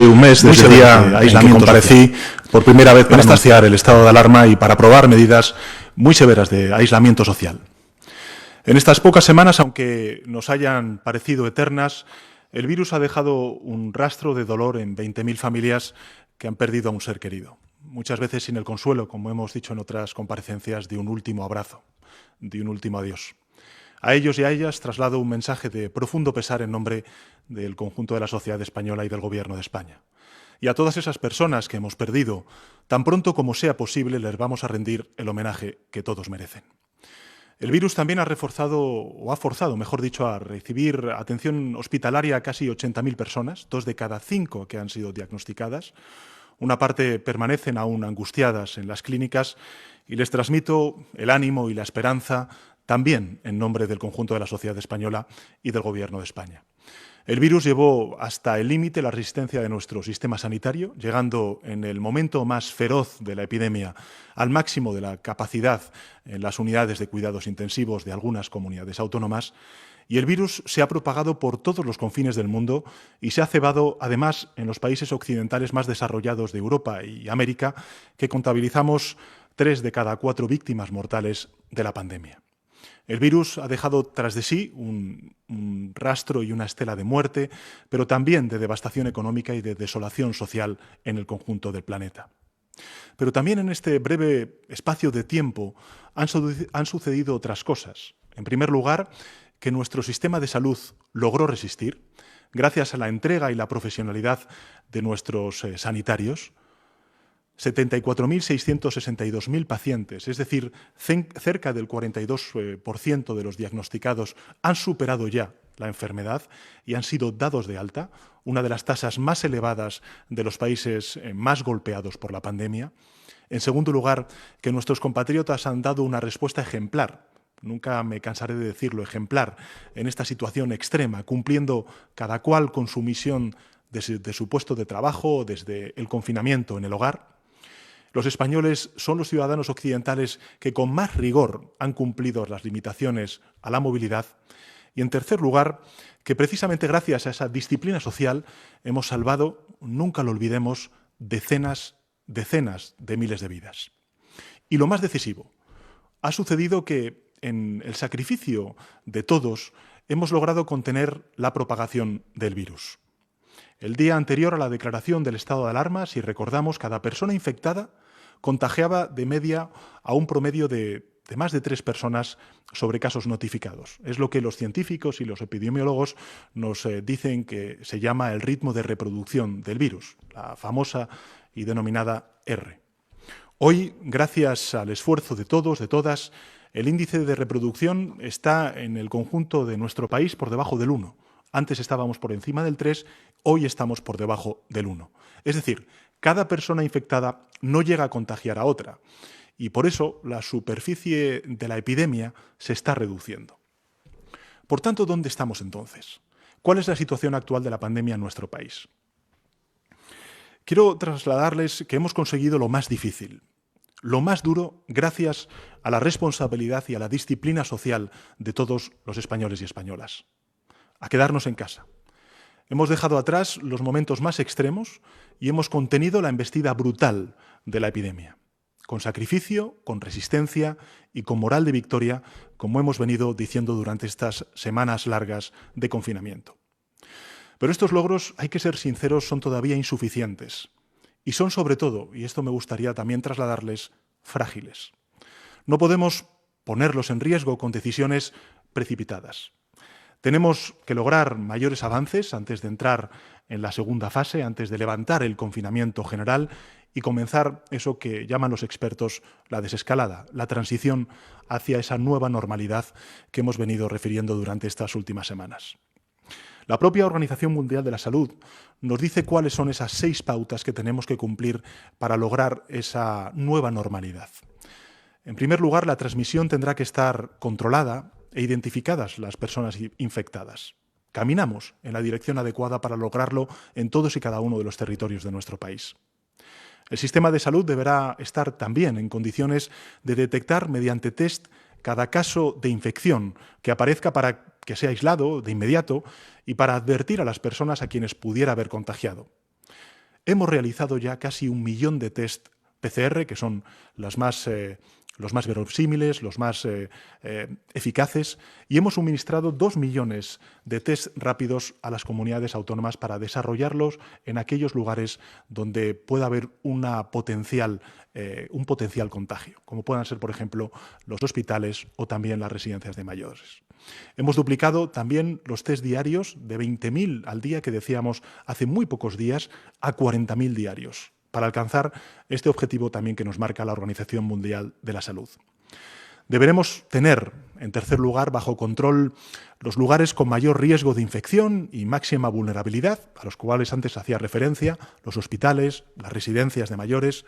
Un mes desde el día en que comparecí por primera vez para anunciar el estado de alarma y para aprobar medidas muy severas de aislamiento social. En estas pocas semanas, aunque nos hayan parecido eternas, el virus ha dejado un rastro de dolor en 20.000 familias que han perdido a un ser querido, muchas veces sin el consuelo, como hemos dicho en otras comparecencias, de un último abrazo, de un último adiós. A ellos y a ellas traslado un mensaje de profundo pesar en nombre del conjunto de la sociedad española y del Gobierno de España. Y a todas esas personas que hemos perdido, tan pronto como sea posible, les vamos a rendir el homenaje que todos merecen. El virus también ha forzado, mejor dicho, a recibir atención hospitalaria a casi 80.000 personas, 2 de cada 5 que han sido diagnosticadas. Una parte permanecen aún angustiadas en las clínicas y les transmito el ánimo y la esperanza también en nombre del conjunto de la sociedad española y del Gobierno de España. El virus llevó hasta el límite la resistencia de nuestro sistema sanitario, llegando en el momento más feroz de la epidemia al máximo de la capacidad en las unidades de cuidados intensivos de algunas comunidades autónomas, y el virus se ha propagado por todos los confines del mundo y se ha cebado, además, en los países occidentales más desarrollados de Europa y América, que contabilizamos 3 de cada 4 víctimas mortales de la pandemia. El virus ha dejado tras de sí un rastro y una estela de muerte, pero también de devastación económica y de desolación social en el conjunto del planeta. Pero también en este breve espacio de tiempo han sucedido otras cosas. En primer lugar, que nuestro sistema de salud logró resistir, gracias a la entrega y la profesionalidad de nuestros sanitarios. 74.662.000 pacientes, es decir, cerca del 42% de los diagnosticados han superado ya la enfermedad y han sido dados de alta, una de las tasas más elevadas de los países más golpeados por la pandemia. En segundo lugar, que nuestros compatriotas han dado una respuesta ejemplar, nunca me cansaré de decirlo, ejemplar, en esta situación extrema, cumpliendo cada cual con su misión desde su puesto de trabajo, desde el confinamiento en el hogar. Los españoles son los ciudadanos occidentales que con más rigor han cumplido las limitaciones a la movilidad. Y en tercer lugar, que precisamente gracias a esa disciplina social hemos salvado, nunca lo olvidemos, decenas de miles de vidas. Y lo más decisivo, ha sucedido que en el sacrificio de todos hemos logrado contener la propagación del virus. El día anterior a la declaración del estado de alarma, si recordamos, cada persona infectada contagiaba de media a un promedio de más de 3 personas sobre casos notificados. Es lo que los científicos y los epidemiólogos nos dicen que se llama el ritmo de reproducción del virus, la famosa y denominada R. Hoy, gracias al esfuerzo de todos, de todas, el índice de reproducción está en el conjunto de nuestro país por debajo del 1. Antes estábamos por encima del 3, hoy estamos por debajo del 1. Es decir, cada persona infectada no llega a contagiar a otra y por eso la superficie de la epidemia se está reduciendo. Por tanto, ¿dónde estamos entonces? ¿Cuál es la situación actual de la pandemia en nuestro país? Quiero trasladarles que hemos conseguido lo más difícil, lo más duro, gracias a la responsabilidad y a la disciplina social de todos los españoles y españolas. A quedarnos en casa. Hemos dejado atrás los momentos más extremos y hemos contenido la embestida brutal de la epidemia, con sacrificio, con resistencia y con moral de victoria, como hemos venido diciendo durante estas semanas largas de confinamiento. Pero estos logros, hay que ser sinceros, son todavía insuficientes y son sobre todo, y esto me gustaría también trasladarles, frágiles. No podemos ponerlos en riesgo con decisiones precipitadas. Tenemos que lograr mayores avances antes de entrar en la segunda fase, antes de levantar el confinamiento general y comenzar eso que llaman los expertos la desescalada, la transición hacia esa nueva normalidad que hemos venido refiriendo durante estas últimas semanas. La propia Organización Mundial de la Salud nos dice cuáles son esas 6 pautas que tenemos que cumplir para lograr esa nueva normalidad. En primer lugar, la transmisión tendrá que estar controlada e identificadas las personas infectadas. Caminamos en la dirección adecuada para lograrlo en todos y cada uno de los territorios de nuestro país. El sistema de salud deberá estar también en condiciones de detectar mediante test cada caso de infección que aparezca para que sea aislado de inmediato y para advertir a las personas a quienes pudiera haber contagiado. hemos realizado ya casi 1 millón de test PCR, que son los más verosímiles, los más eficaces, y hemos suministrado 2 millones de test rápidos a las comunidades autónomas para desarrollarlos en aquellos lugares donde pueda haber un potencial contagio, como puedan ser, por ejemplo, los hospitales o también las residencias de mayores. Hemos duplicado también los test diarios de 20.000 al día que decíamos hace muy pocos días a 40.000 diarios, para alcanzar este objetivo también que nos marca la Organización Mundial de la Salud. Deberemos tener, en tercer lugar, bajo control los lugares con mayor riesgo de infección y máxima vulnerabilidad, a los cuales antes hacía referencia, los hospitales, las residencias de mayores.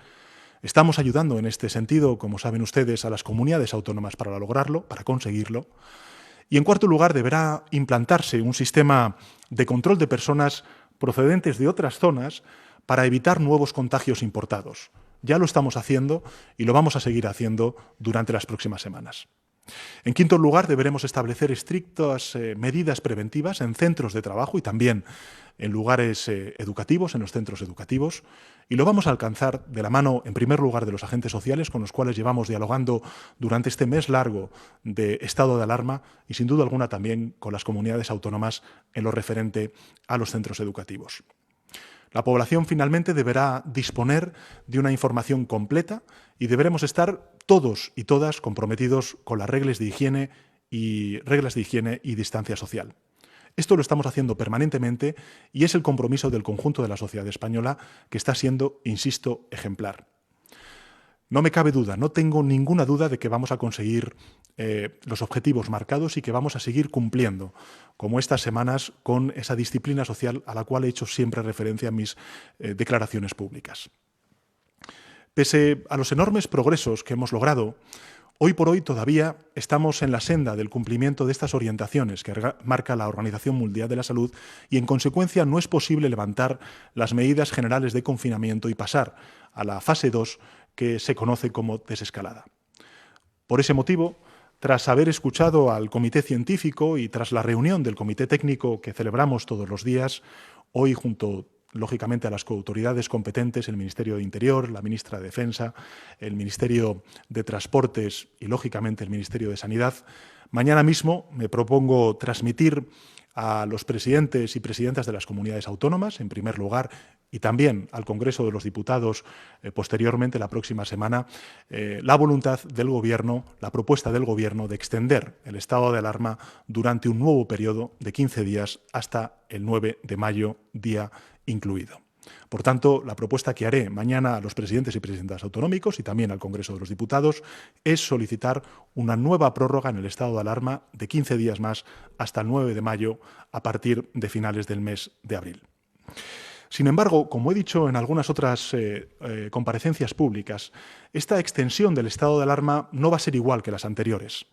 Estamos ayudando en este sentido, como saben ustedes, a las comunidades autónomas para lograrlo, para conseguirlo. Y en cuarto lugar, deberá implantarse un sistema de control de personas procedentes de otras zonas para evitar nuevos contagios importados. Ya lo estamos haciendo y lo vamos a seguir haciendo durante las próximas semanas. En quinto lugar, deberemos establecer estrictas medidas preventivas en centros de trabajo y también en lugares educativos, en los centros educativos, y lo vamos a alcanzar de la mano, en primer lugar, de los agentes sociales con los cuales llevamos dialogando durante este mes largo de estado de alarma y, sin duda alguna, también con las comunidades autónomas en lo referente a los centros educativos. La población finalmente deberá disponer de una información completa y deberemos estar todos y todas comprometidos con las reglas de higiene y distancia social. Esto lo estamos haciendo permanentemente y es el compromiso del conjunto de la sociedad española que está siendo, insisto, ejemplar. No me cabe duda, no tengo ninguna duda de que vamos a conseguir los objetivos marcados y que vamos a seguir cumpliendo, como estas semanas, con esa disciplina social a la cual he hecho siempre referencia en mis declaraciones públicas. Pese a los enormes progresos que hemos logrado, hoy por hoy todavía estamos en la senda del cumplimiento de estas orientaciones que marca la Organización Mundial de la Salud y, en consecuencia, no es posible levantar las medidas generales de confinamiento y pasar a la fase 2, que se conoce como desescalada. Por ese motivo, tras haber escuchado al Comité Científico y tras la reunión del Comité Técnico que celebramos todos los días, hoy junto, lógicamente, a las autoridades competentes, el Ministerio de Interior, la ministra de Defensa, el Ministerio de Transportes y, lógicamente, el Ministerio de Sanidad, mañana mismo me propongo transmitir a los presidentes y presidentas de las comunidades autónomas, en primer lugar, y también al Congreso de los Diputados posteriormente, la próxima semana, la voluntad del Gobierno, la propuesta del Gobierno de extender el estado de alarma durante un nuevo periodo de 15 días hasta el 9 de mayo, día incluido. Por tanto, la propuesta que haré mañana a los presidentes y presidentas autonómicos y también al Congreso de los Diputados es solicitar una nueva prórroga en el estado de alarma de 15 días más hasta el 9 de mayo a partir de finales del mes de abril. Sin embargo, como he dicho en algunas otras comparecencias públicas, esta extensión del estado de alarma no va a ser igual que las anteriores.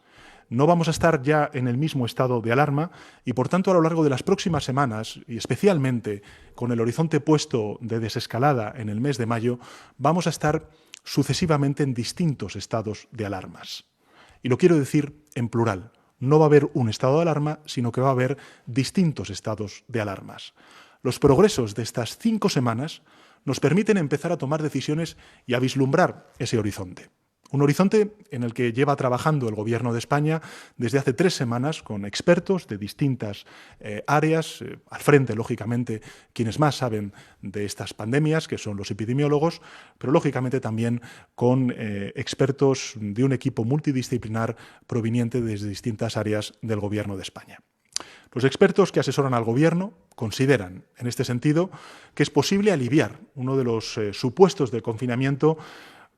No vamos a estar ya en el mismo estado de alarma y, por tanto, a lo largo de las próximas semanas, y especialmente con el horizonte puesto de desescalada en el mes de mayo, vamos a estar sucesivamente en distintos estados de alarmas. Y lo quiero decir en plural. No va a haber un estado de alarma, sino que va a haber distintos estados de alarmas. Los progresos de estas 5 semanas nos permiten empezar a tomar decisiones y a vislumbrar ese horizonte. Un horizonte en el que lleva trabajando el Gobierno de España desde hace 3 semanas con expertos de distintas áreas, al frente, lógicamente, quienes más saben de estas pandemias, que son los epidemiólogos, pero lógicamente también con expertos de un equipo multidisciplinar proveniente desde distintas áreas del Gobierno de España. Los expertos que asesoran al Gobierno consideran, en este sentido, que es posible aliviar uno de los supuestos de confinamiento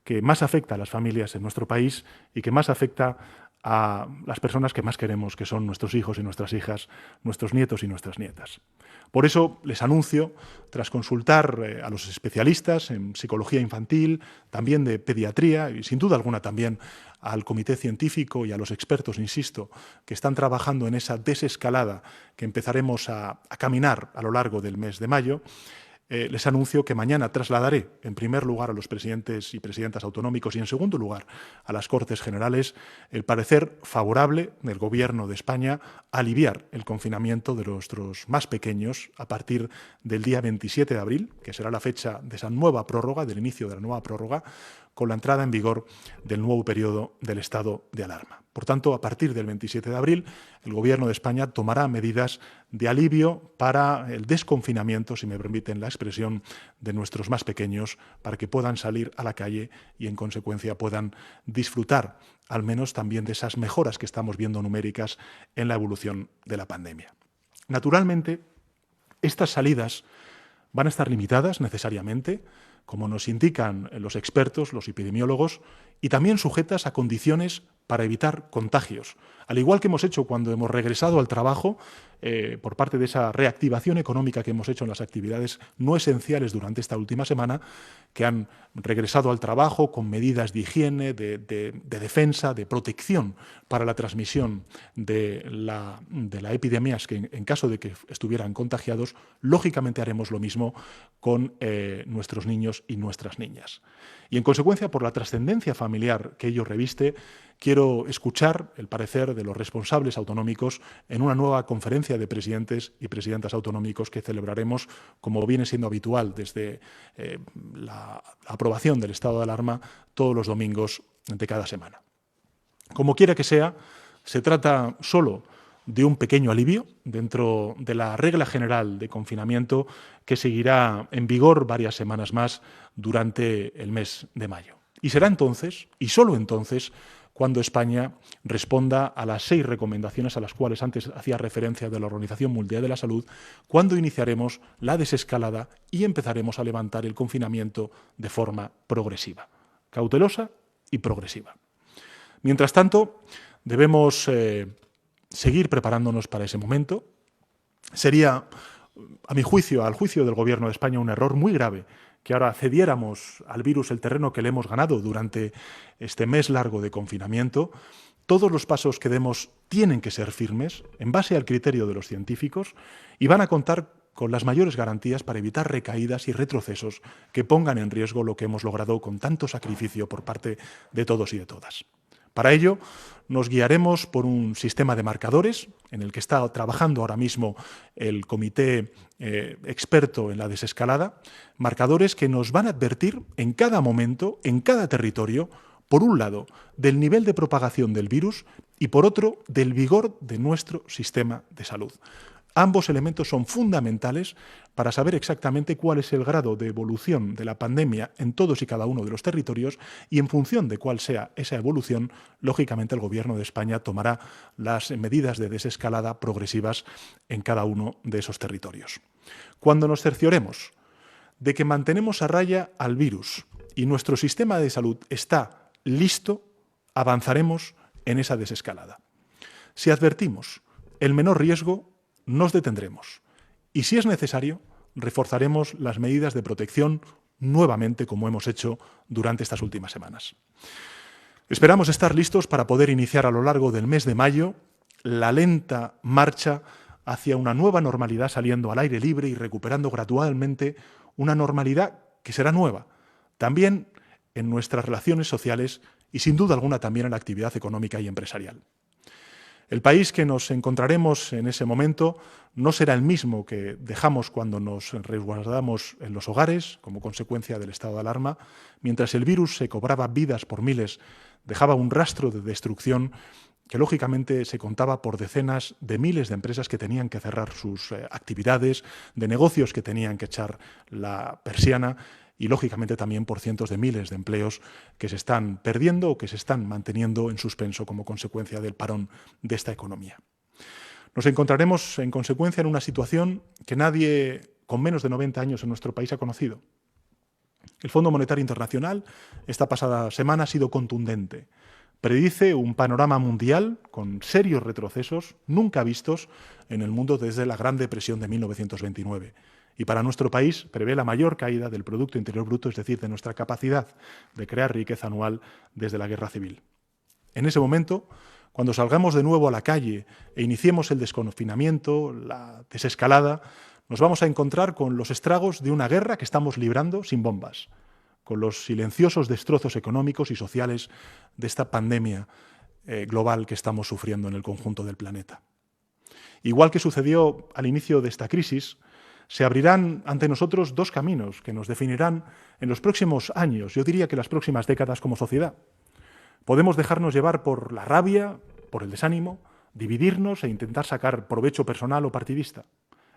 que más afecta a las familias en nuestro país y que más afecta a las personas que más queremos, que son nuestros hijos y nuestras hijas, nuestros nietos y nuestras nietas. Por eso les anuncio, tras consultar a los especialistas en psicología infantil, también de pediatría y sin duda alguna también al Comité Científico y a los expertos, insisto, que están trabajando en esa desescalada que empezaremos a caminar a lo largo del mes de mayo, les anuncio que mañana trasladaré, en primer lugar, a los presidentes y presidentas autonómicos y, en segundo lugar, a las Cortes Generales, el parecer favorable del Gobierno de España a aliviar el confinamiento de nuestros más pequeños a partir del día 27 de abril, que será la fecha de esa nueva prórroga, del inicio de la nueva prórroga, con la entrada en vigor del nuevo periodo del estado de alarma. Por tanto, a partir del 27 de abril, el Gobierno de España tomará medidas de alivio para el desconfinamiento, si me permiten la expresión, de nuestros más pequeños, para que puedan salir a la calle y, en consecuencia, puedan disfrutar, al menos también, de esas mejoras que estamos viendo numéricas en la evolución de la pandemia. Naturalmente, estas salidas van a estar limitadas necesariamente, como nos indican los expertos, los epidemiólogos, y también sujetas a condiciones para evitar contagios. Al igual que hemos hecho cuando hemos regresado al trabajo, por parte de esa reactivación económica que hemos hecho en las actividades no esenciales durante esta última semana, que han regresado al trabajo con medidas de higiene, de defensa, de protección para la transmisión de la epidemia, que en caso de que estuvieran contagiados, lógicamente haremos lo mismo con nuestros niños y nuestras niñas. Y, en consecuencia, por la trascendencia familiar que ello reviste, quiero escuchar el parecer de los responsables autonómicos en una nueva conferencia de presidentes y presidentas autonómicos que celebraremos, como viene siendo habitual desde la aprobación del estado de alarma, todos los domingos de cada semana. Como quiera que sea, se trata solo de un pequeño alivio dentro de la regla general de confinamiento que seguirá en vigor varias semanas más durante el mes de mayo. Y será entonces, y solo entonces, cuando España responda a las 6 recomendaciones a las cuales antes hacía referencia de la Organización Mundial de la Salud, cuando iniciaremos la desescalada y empezaremos a levantar el confinamiento de forma progresiva, cautelosa y progresiva. Mientras tanto, debemos seguir preparándonos para ese momento. Sería, a mi juicio, al juicio del Gobierno de España, un error muy grave que ahora cediéramos al virus el terreno que le hemos ganado durante este mes largo de confinamiento. Todos los pasos que demos tienen que ser firmes, en base al criterio de los científicos, y van a contar con las mayores garantías para evitar recaídas y retrocesos que pongan en riesgo lo que hemos logrado con tanto sacrificio por parte de todos y de todas. Para ello, nos guiaremos por un sistema de marcadores en el que está trabajando ahora mismo el comité experto en la desescalada, marcadores que nos van a advertir en cada momento, en cada territorio, por un lado, del nivel de propagación del virus y, por otro, del vigor de nuestro sistema de salud. Ambos elementos son fundamentales para saber exactamente cuál es el grado de evolución de la pandemia en todos y cada uno de los territorios, y en función de cuál sea esa evolución, lógicamente el Gobierno de España tomará las medidas de desescalada progresivas en cada uno de esos territorios. Cuando nos cercioremos de que mantenemos a raya al virus y nuestro sistema de salud está listo, avanzaremos en esa desescalada. Si advertimos el menor riesgo, nos detendremos y, si es necesario, reforzaremos las medidas de protección nuevamente, como hemos hecho durante estas últimas semanas. Esperamos estar listos para poder iniciar a lo largo del mes de mayo la lenta marcha hacia una nueva normalidad, saliendo al aire libre y recuperando gradualmente una normalidad que será nueva, también en nuestras relaciones sociales y, sin duda alguna, también en la actividad económica y empresarial. El país que nos encontraremos en ese momento no será el mismo que dejamos cuando nos resguardamos en los hogares como consecuencia del estado de alarma. Mientras el virus se cobraba vidas por miles, dejaba un rastro de destrucción que lógicamente se contaba por decenas de miles de empresas que tenían que cerrar sus actividades, de negocios que tenían que echar la persiana, y lógicamente también por cientos de miles de empleos que se están perdiendo o que se están manteniendo en suspenso como consecuencia del parón de esta economía. Nos encontraremos, en consecuencia, en una situación que nadie con menos de 90 años en nuestro país ha conocido. El Fondo Monetario Internacional esta pasada semana ha sido contundente. Predice un panorama mundial con serios retrocesos nunca vistos en el mundo desde la Gran Depresión de 1929. Y para nuestro país prevé la mayor caída del Producto Interior Bruto, es decir, de nuestra capacidad de crear riqueza anual desde la Guerra Civil. En ese momento, cuando salgamos de nuevo a la calle e iniciemos el desconfinamiento, la desescalada, nos vamos a encontrar con los estragos de una guerra que estamos librando sin bombas, con los silenciosos destrozos económicos y sociales de esta pandemia global que estamos sufriendo en el conjunto del planeta. Igual que sucedió al inicio de esta crisis, se abrirán ante nosotros dos caminos que nos definirán en los próximos años, yo diría que las próximas décadas como sociedad. Podemos dejarnos llevar por la rabia, por el desánimo, dividirnos e intentar sacar provecho personal o partidista.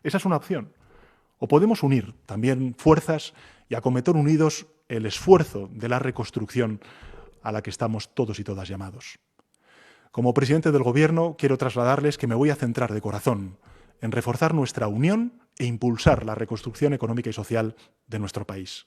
Esa es una opción. O podemos unir también fuerzas y acometer unidos el esfuerzo de la reconstrucción a la que estamos todos y todas llamados. Como presidente del Gobierno, quiero trasladarles que me voy a centrar de corazón en reforzar nuestra unión e impulsar la reconstrucción económica y social de nuestro país.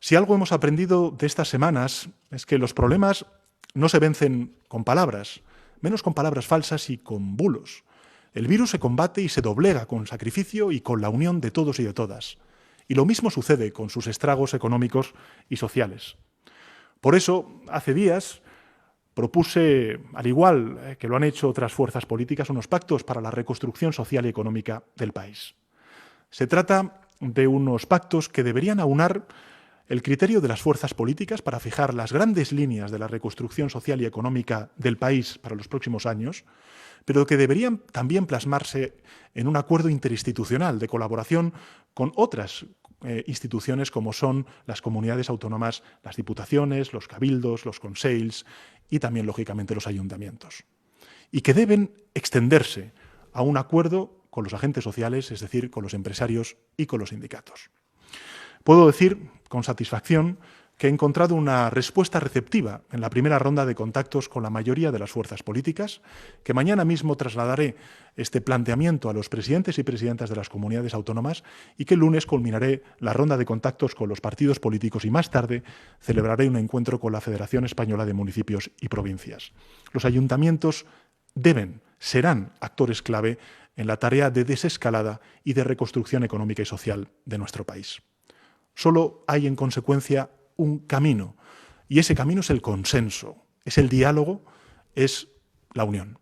Si algo hemos aprendido de estas semanas es que los problemas no se vencen con palabras, menos con palabras falsas y con bulos. El virus se combate y se doblega con sacrificio y con la unión de todos y de todas. Y lo mismo sucede con sus estragos económicos y sociales. Por eso, hace días, propuse, al igual que lo han hecho otras fuerzas políticas, unos pactos para la reconstrucción social y económica del país. Se trata de unos pactos que deberían aunar el criterio de las fuerzas políticas para fijar las grandes líneas de la reconstrucción social y económica del país para los próximos años, pero que deberían también plasmarse en un acuerdo interinstitucional de colaboración con otras instituciones como son las comunidades autónomas, las diputaciones, los cabildos, los consells y también, lógicamente, los ayuntamientos. Y que deben extenderse a un acuerdo con los agentes sociales, es decir, con los empresarios y con los sindicatos. Puedo decir con satisfacción que he encontrado una respuesta receptiva en la primera ronda de contactos con la mayoría de las fuerzas políticas, que mañana mismo trasladaré este planteamiento a los presidentes y presidentas de las comunidades autónomas y que el lunes culminaré la ronda de contactos con los partidos políticos y más tarde celebraré un encuentro con la Federación Española de Municipios y Provincias. Los ayuntamientos serán actores clave en la tarea de desescalada y de reconstrucción económica y social de nuestro país. Solo hay, en consecuencia, un camino, y ese camino es el consenso, es el diálogo, es la unión.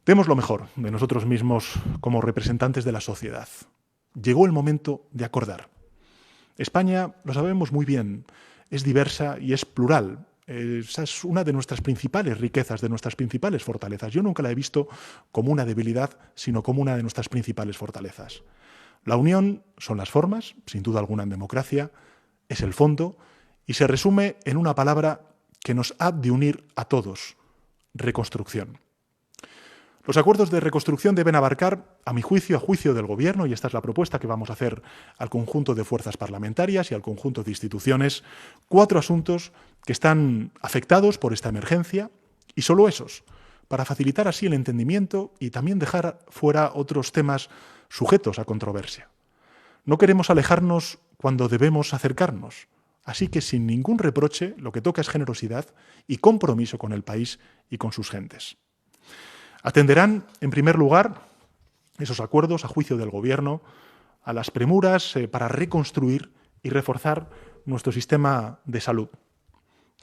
Demos lo mejor de nosotros mismos como representantes de la sociedad. Llegó el momento de acordar. España, lo sabemos muy bien, es diversa y es plural. Esa es una de nuestras principales riquezas, de nuestras principales fortalezas. Yo nunca la he visto como una debilidad, sino como una de nuestras principales fortalezas. La unión son las formas, sin duda alguna en democracia, es el fondo y se resume en una palabra que nos ha de unir a todos: reconstrucción. Los acuerdos de reconstrucción deben abarcar, a mi juicio, a juicio del Gobierno, y esta es la propuesta que vamos a hacer al conjunto de fuerzas parlamentarias y al conjunto de instituciones, 4 asuntos que están afectados por esta emergencia y solo esos, para facilitar así el entendimiento y también dejar fuera otros temas sujetos a controversia. No queremos alejarnos cuando debemos acercarnos, así que sin ningún reproche lo que toca es generosidad y compromiso con el país y con sus gentes. Atenderán, en primer lugar, esos acuerdos, a juicio del Gobierno, a las premuras para reconstruir y reforzar nuestro sistema de salud.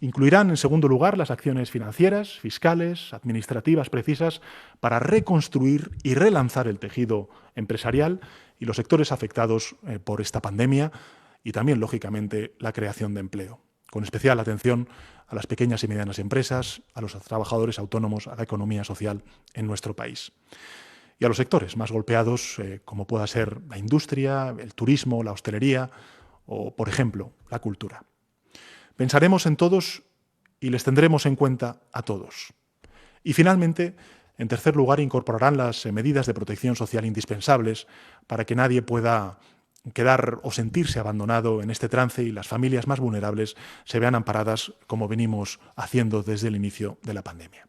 Incluirán, en segundo lugar, las acciones financieras, fiscales, administrativas precisas para reconstruir y relanzar el tejido empresarial y los sectores afectados por esta pandemia y también, lógicamente, la creación de empleo, con especial atención a las pequeñas y medianas empresas, a los trabajadores autónomos, a la economía social en nuestro país. Y a los sectores más golpeados, como pueda ser la industria, el turismo, la hostelería o, por ejemplo, la cultura. Pensaremos en todos y les tendremos en cuenta a todos. Y finalmente, en tercer lugar, incorporarán las medidas de protección social indispensables para que nadie pueda quedar o sentirse abandonado en este trance y las familias más vulnerables se vean amparadas como venimos haciendo desde el inicio de la pandemia.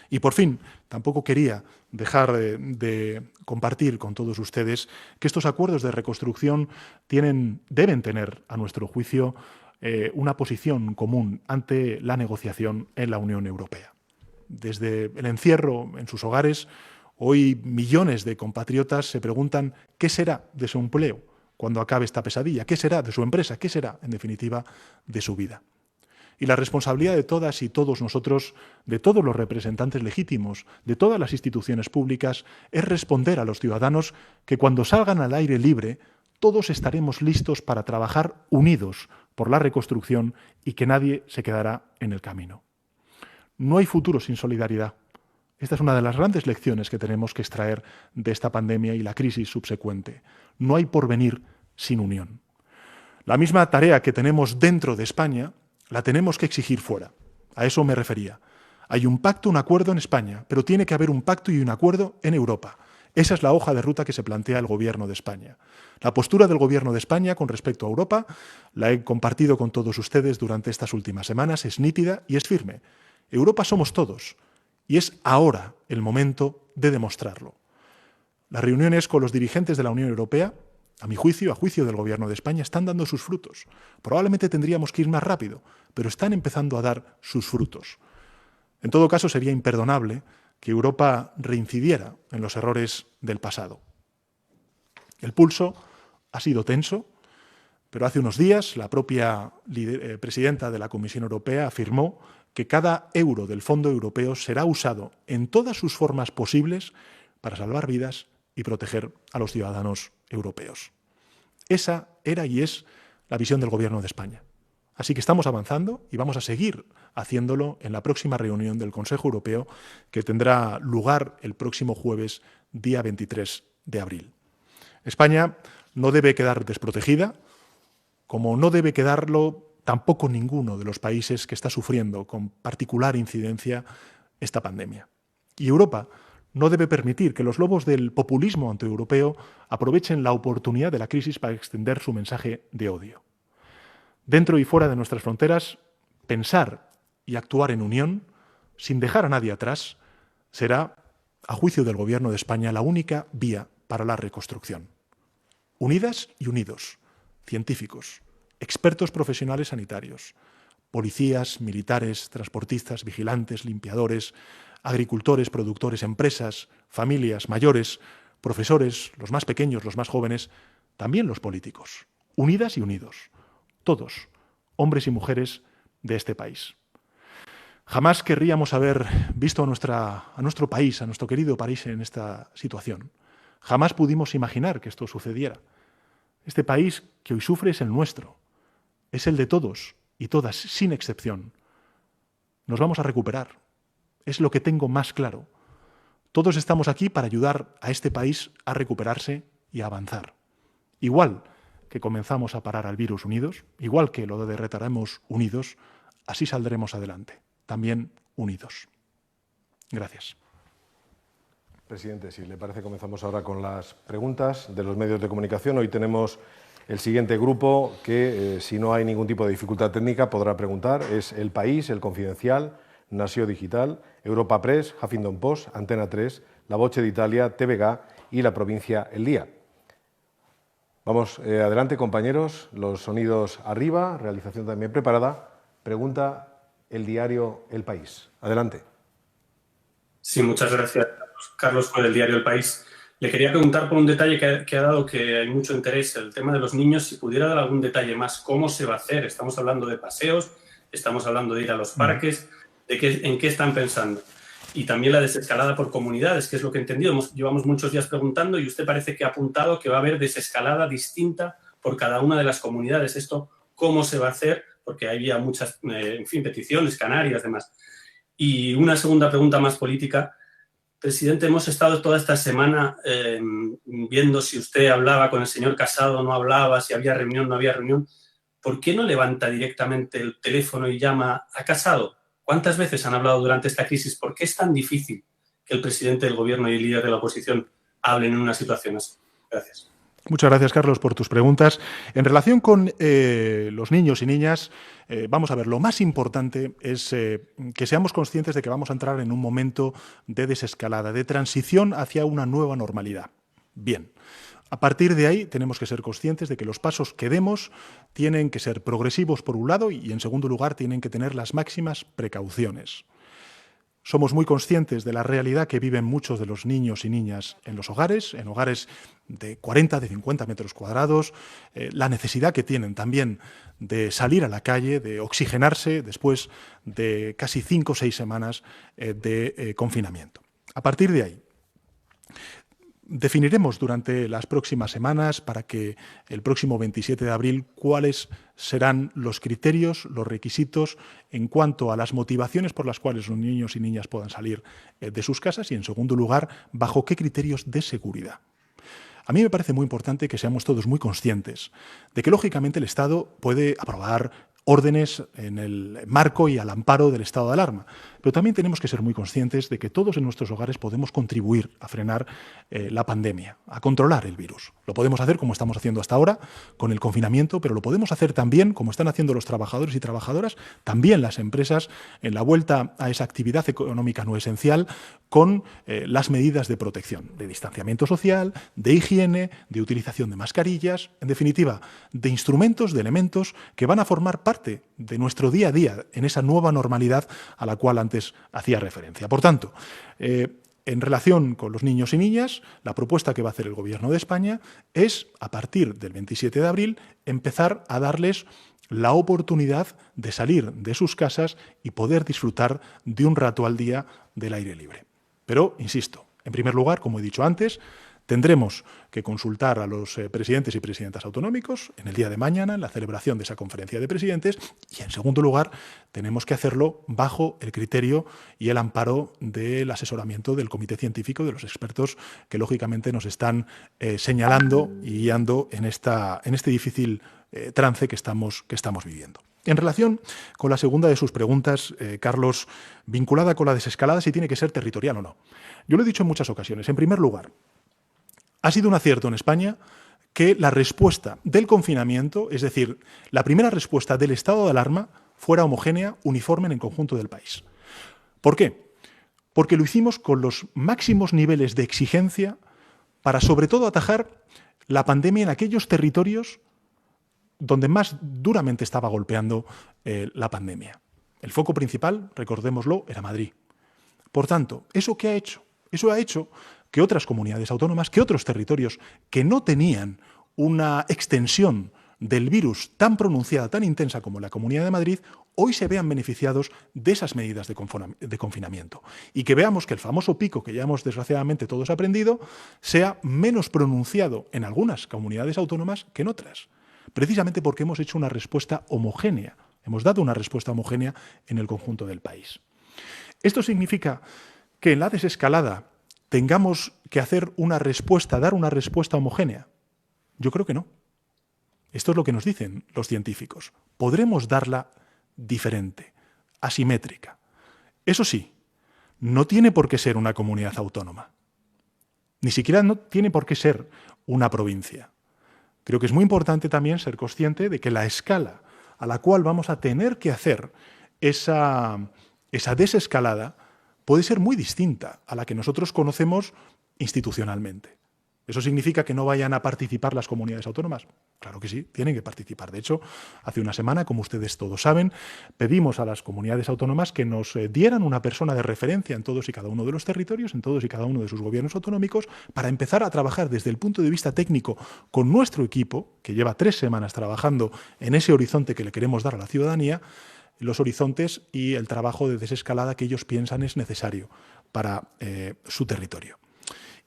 Y por fin, tampoco quería dejar de compartir con todos ustedes que estos acuerdos de reconstrucción deben tener, a nuestro juicio, una posición común ante la negociación en la Unión Europea. Desde el encierro en sus hogares, hoy millones de compatriotas se preguntan qué será de su empleo cuando acabe esta pesadilla, qué será de su empresa, qué será, en definitiva, de su vida. Y la responsabilidad de todas y todos nosotros, de todos los representantes legítimos, de todas las instituciones públicas, es responder a los ciudadanos que cuando salgan al aire libre, todos estaremos listos para trabajar unidos por la reconstrucción y que nadie se quedará en el camino. No hay futuro sin solidaridad. Esta es una de las grandes lecciones que tenemos que extraer de esta pandemia y la crisis subsecuente. No hay porvenir sin unión. La misma tarea que tenemos dentro de España la tenemos que exigir fuera. A eso me refería. Hay un pacto, un acuerdo en España, pero tiene que haber un pacto y un acuerdo en Europa. Esa es la hoja de ruta que se plantea el Gobierno de España. La postura del Gobierno de España con respecto a Europa la he compartido con todos ustedes durante estas últimas semanas, es nítida y es firme. Europa somos todos y es ahora el momento de demostrarlo. Las reuniones con los dirigentes de la Unión Europea, a mi juicio, a juicio del Gobierno de España, están dando sus frutos. Probablemente tendríamos que ir más rápido, pero están empezando a dar sus frutos. En todo caso, sería imperdonable que Europa reincidiera en los errores del pasado. El pulso ha sido tenso, pero hace unos días la propia presidenta de la Comisión Europea afirmó que cada euro del Fondo Europeo será usado en todas sus formas posibles para salvar vidas y proteger a los ciudadanos europeos. Esa era y es la visión del Gobierno de España. Así que estamos avanzando y vamos a seguir haciéndolo en la próxima reunión del Consejo Europeo que tendrá lugar el próximo jueves, día 23 de abril. España no debe quedar desprotegida, como no debe quedarlo tampoco ninguno de los países que está sufriendo con particular incidencia esta pandemia. Y Europa no debe permitir que los lobos del populismo antieuropeo aprovechen la oportunidad de la crisis para extender su mensaje de odio. Dentro y fuera de nuestras fronteras, pensar y actuar en unión, sin dejar a nadie atrás, será, a juicio del Gobierno de España, la única vía para la reconstrucción. Unidas y unidos, científicos, expertos profesionales sanitarios, policías, militares, transportistas, vigilantes, limpiadores, agricultores, productores, empresas, familias, mayores, profesores, los más pequeños, los más jóvenes, también los políticos, unidas y unidos, todos, hombres y mujeres de este país. Jamás querríamos haber visto a nuestro país, a nuestro querido país en esta situación. Jamás pudimos imaginar que esto sucediera. Este país que hoy sufre es el nuestro, es el de todos y todas, sin excepción. Nos vamos a recuperar. Es lo que tengo más claro. Todos estamos aquí para ayudar a este país a recuperarse y a avanzar. Igual que comenzamos a parar al virus unidos, igual que lo derrotaremos unidos, así saldremos adelante, también unidos. Gracias. Presidente, si le parece, comenzamos ahora con las preguntas de los medios de comunicación. Hoy tenemos el siguiente grupo que, si no hay ningún tipo de dificultad técnica, podrá preguntar. Es El País, El Confidencial, Nació Digital, Europa Press, Huffington Post, Antena 3, La Voce d'Italia, TVG y La Provincia El Día. Vamos adelante, compañeros. Los sonidos arriba, realización también preparada. Pregunta el diario El País. Adelante. Sí, muchas gracias, Carlos, por el diario El País. Le quería preguntar por un detalle que ha dado que hay mucho interés, el tema de los niños, si pudiera dar algún detalle más, ¿cómo se va a hacer? Estamos hablando de paseos, estamos hablando de ir a los parques, ¿en qué están pensando? Y también la desescalada por comunidades, que es lo que he entendido. Llevamos muchos días preguntando y usted parece que ha apuntado que va a haber desescalada distinta por cada una de las comunidades. ¿Esto cómo se va a hacer? Porque había muchas, peticiones, Canarias, demás. Y una segunda pregunta más política. Presidente, hemos estado toda esta semana viendo si usted hablaba con el señor Casado, no hablaba, si había reunión, no había reunión. ¿Por qué no levanta directamente el teléfono y llama a Casado? ¿Cuántas veces han hablado durante esta crisis? ¿Por qué es tan difícil que el presidente del Gobierno y el líder de la oposición hablen en una situación así? Gracias. Muchas gracias, Carlos, por tus preguntas. En relación con los niños y niñas, vamos a ver, lo más importante es que seamos conscientes de que vamos a entrar en un momento de desescalada, de transición hacia una nueva normalidad. Bien, a partir de ahí tenemos que ser conscientes de que los pasos que demos tienen que ser progresivos por un lado y en segundo lugar tienen que tener las máximas precauciones. Somos muy conscientes de la realidad que viven muchos de los niños y niñas en los hogares, en hogares de 40, de 50 metros cuadrados, la necesidad que tienen también de salir a la calle, de oxigenarse después de casi 5 o 6 semanas de confinamiento. A partir de ahí, definiremos durante las próximas semanas, para que el próximo 27 de abril, cuáles serán los criterios, los requisitos en cuanto a las motivaciones por las cuales los niños y niñas puedan salir de sus casas y, en segundo lugar, bajo qué criterios de seguridad. A mí me parece muy importante que seamos todos muy conscientes de que, lógicamente, el Estado puede aprobar órdenes en el marco y al amparo del estado de alarma. Pero también tenemos que ser muy conscientes de que todos en nuestros hogares podemos contribuir a frenar la pandemia, a controlar el virus. Lo podemos hacer como estamos haciendo hasta ahora, con el confinamiento, pero lo podemos hacer también, como están haciendo los trabajadores y trabajadoras, también las empresas, en la vuelta a esa actividad económica no esencial, con las medidas de protección, de distanciamiento social, de higiene, de utilización de mascarillas, en definitiva, de instrumentos, de elementos que van a formar parte de nuestro día a día en esa nueva normalidad a la cual antes hacía referencia. Por tanto, en relación con los niños y niñas, la propuesta que va a hacer el Gobierno de España es, a partir del 27 de abril, empezar a darles la oportunidad de salir de sus casas y poder disfrutar de un rato al día del aire libre. Pero, insisto, en primer lugar, como he dicho antes, tendremos que consultar a los presidentes y presidentas autonómicos en el día de mañana, en la celebración de esa conferencia de presidentes, y, en segundo lugar, tenemos que hacerlo bajo el criterio y el amparo del asesoramiento del Comité Científico, de los expertos que, lógicamente, nos están señalando y guiando en este difícil trance que estamos viviendo. En relación con la segunda de sus preguntas, Carlos, vinculada con la desescalada, si tiene que ser territorial o no. Yo lo he dicho en muchas ocasiones. En primer lugar, ha sido un acierto en España que la respuesta del confinamiento, es decir, la primera respuesta del estado de alarma, fuera homogénea, uniforme en el conjunto del país. ¿Por qué? Porque lo hicimos con los máximos niveles de exigencia para, sobre todo, atajar la pandemia en aquellos territorios donde más duramente estaba golpeando la pandemia. El foco principal, recordémoslo, era Madrid. Por tanto, ¿eso qué ha hecho? Eso ha hecho que otras comunidades autónomas, que otros territorios que no tenían una extensión del virus tan pronunciada, tan intensa como la Comunidad de Madrid, hoy se vean beneficiados de esas medidas de confinamiento. Y que veamos que el famoso pico que ya hemos desgraciadamente todos aprendido sea menos pronunciado en algunas comunidades autónomas que en otras. Precisamente porque hemos hecho una respuesta homogénea, hemos dado una respuesta homogénea en el conjunto del país. Esto significa que en la desescalada tengamos que hacer una respuesta, dar una respuesta homogénea. Yo creo que no. Esto es lo que nos dicen los científicos. Podremos darla diferente, asimétrica. Eso sí, no tiene por qué ser una comunidad autónoma. Ni siquiera no tiene por qué ser una provincia. Creo que es muy importante también ser consciente de que la escala a la cual vamos a tener que hacer esa desescalada puede ser muy distinta a la que nosotros conocemos institucionalmente. ¿Eso significa que no vayan a participar las comunidades autónomas? Claro que sí, tienen que participar. De hecho, hace una semana, como ustedes todos saben, pedimos a las comunidades autónomas que nos dieran una persona de referencia en todos y cada uno de los territorios, en todos y cada uno de sus gobiernos autonómicos, para empezar a trabajar desde el punto de vista técnico con nuestro equipo, que lleva 3 semanas trabajando en ese horizonte que le queremos dar a la ciudadanía, los horizontes y el trabajo de desescalada que ellos piensan es necesario para su territorio.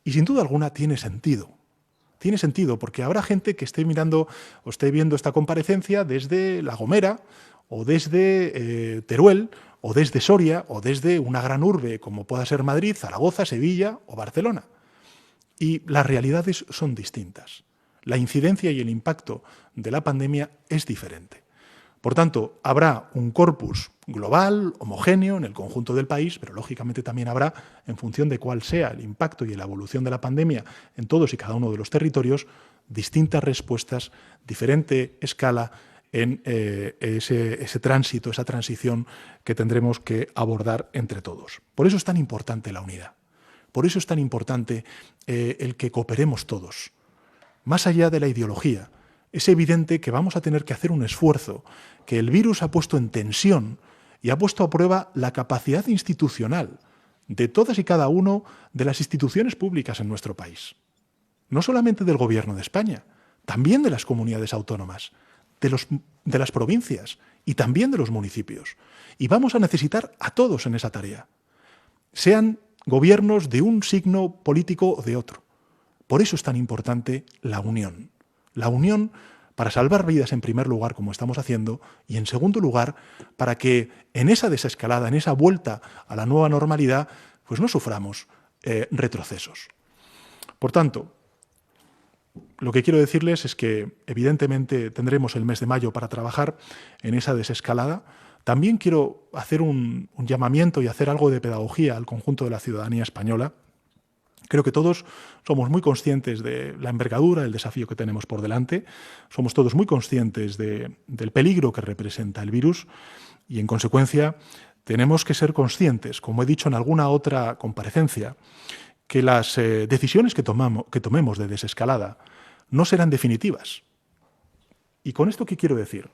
Y sin duda alguna tiene sentido. Tiene sentido porque habrá gente que esté mirando o esté viendo esta comparecencia desde La Gomera o desde Teruel o desde Soria o desde una gran urbe como pueda ser Madrid, Zaragoza, Sevilla o Barcelona. Y las realidades son distintas. La incidencia y el impacto de la pandemia es diferente. Por tanto, habrá un corpus global, homogéneo, en el conjunto del país, pero lógicamente también habrá, en función de cuál sea el impacto y la evolución de la pandemia en todos y cada uno de los territorios, distintas respuestas, diferente escala en ese tránsito, esa transición que tendremos que abordar entre todos. Por eso es tan importante la unidad. Por eso es tan importante el que cooperemos todos. Más allá de la ideología, es evidente que vamos a tener que hacer un esfuerzo, que el virus ha puesto en tensión y ha puesto a prueba la capacidad institucional de todas y cada una de las instituciones públicas en nuestro país. No solamente del Gobierno de España, también de las comunidades autónomas, de las provincias y también de los municipios. Y vamos a necesitar a todos en esa tarea, sean gobiernos de un signo político o de otro. Por eso es tan importante la unión. La unión para salvar vidas en primer lugar, como estamos haciendo, y en segundo lugar, para que en esa desescalada, en esa vuelta a la nueva normalidad, pues no suframos retrocesos. Por tanto, lo que quiero decirles es que evidentemente tendremos el mes de mayo para trabajar en esa desescalada. También quiero hacer un llamamiento y hacer algo de pedagogía al conjunto de la ciudadanía española. Creo que todos somos muy conscientes de la envergadura, el desafío que tenemos por delante. Somos todos muy conscientes del peligro que representa el virus y, en consecuencia, tenemos que ser conscientes, como he dicho en alguna otra comparecencia, que las decisiones que tomemos de desescalada no serán definitivas. ¿Y con esto qué quiero decir?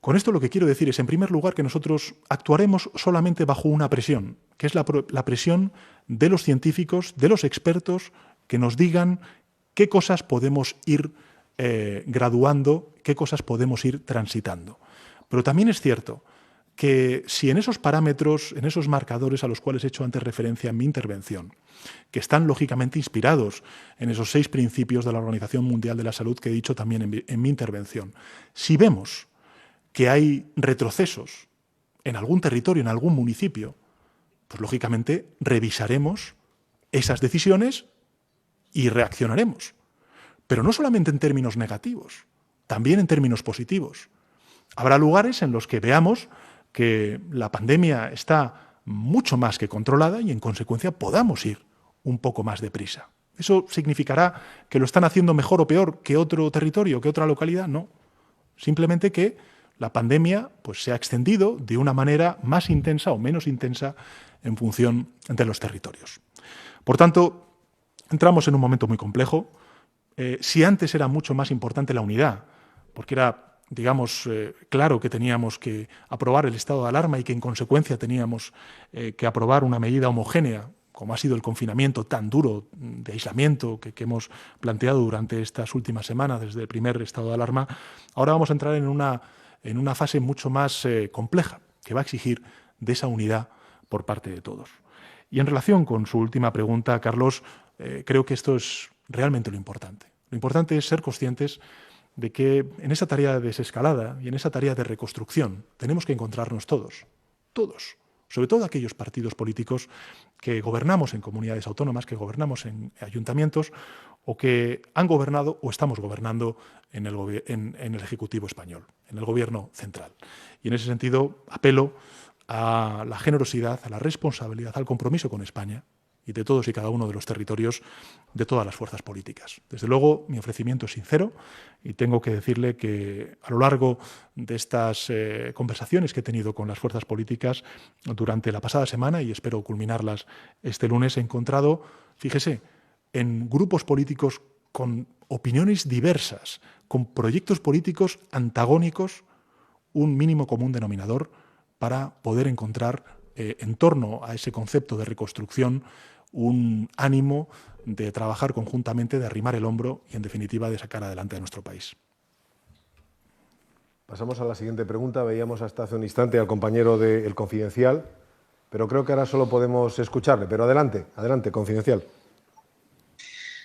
Con esto lo que quiero decir es, en primer lugar, que nosotros actuaremos solamente bajo una presión, que es la presión de los científicos, de los expertos, que nos digan qué cosas podemos ir graduando, qué cosas podemos ir transitando. Pero también es cierto que si en esos parámetros, en esos marcadores a los cuales he hecho antes referencia en mi intervención, que están lógicamente inspirados en esos 6 principios de la Organización Mundial de la Salud que he dicho también en mi intervención, si vemos que hay retrocesos en algún territorio, en algún municipio, pues lógicamente revisaremos esas decisiones y reaccionaremos. Pero no solamente en términos negativos, también en términos positivos. Habrá lugares en los que veamos que la pandemia está mucho más que controlada y, en consecuencia, podamos ir un poco más deprisa. ¿Eso significará que lo están haciendo mejor o peor que otro territorio, que otra localidad? No. Simplemente que la pandemia pues, se ha extendido de una manera más intensa o menos intensa en función de los territorios. Por tanto, entramos en un momento muy complejo. Si antes era mucho más importante la unidad, porque era, digamos, claro que teníamos que aprobar el estado de alarma y que en consecuencia teníamos que aprobar una medida homogénea, como ha sido el confinamiento tan duro de aislamiento que hemos planteado durante estas últimas semanas desde el primer estado de alarma, ahora vamos a entrar en una fase mucho más compleja, que va a exigir de esa unidad por parte de todos. Y en relación con su última pregunta, Carlos, creo que esto es realmente lo importante. Lo importante es ser conscientes de que en esa tarea de desescalada y en esa tarea de reconstrucción tenemos que encontrarnos todos, sobre todo aquellos partidos políticos que gobernamos en comunidades autónomas, que gobernamos en ayuntamientos o que han gobernado o estamos gobernando en el Ejecutivo español, en el Gobierno central. Y en ese sentido apelo a la generosidad, a la responsabilidad, al compromiso con España y de todos y cada uno de los territorios de todas las fuerzas políticas. Desde luego, mi ofrecimiento es sincero y tengo que decirle que a lo largo de estas conversaciones que he tenido con las fuerzas políticas durante la pasada semana, y espero culminarlas este lunes, he encontrado, fíjese, en grupos políticos con opiniones diversas, con proyectos políticos antagónicos, un mínimo común denominador para poder encontrar en torno a ese concepto de reconstrucción un ánimo de trabajar conjuntamente, de arrimar el hombro y, en definitiva, de sacar adelante a nuestro país. Pasamos a la siguiente pregunta. Veíamos hasta hace un instante al compañero de El Confidencial, pero creo que ahora solo podemos escucharle. Pero adelante, Confidencial.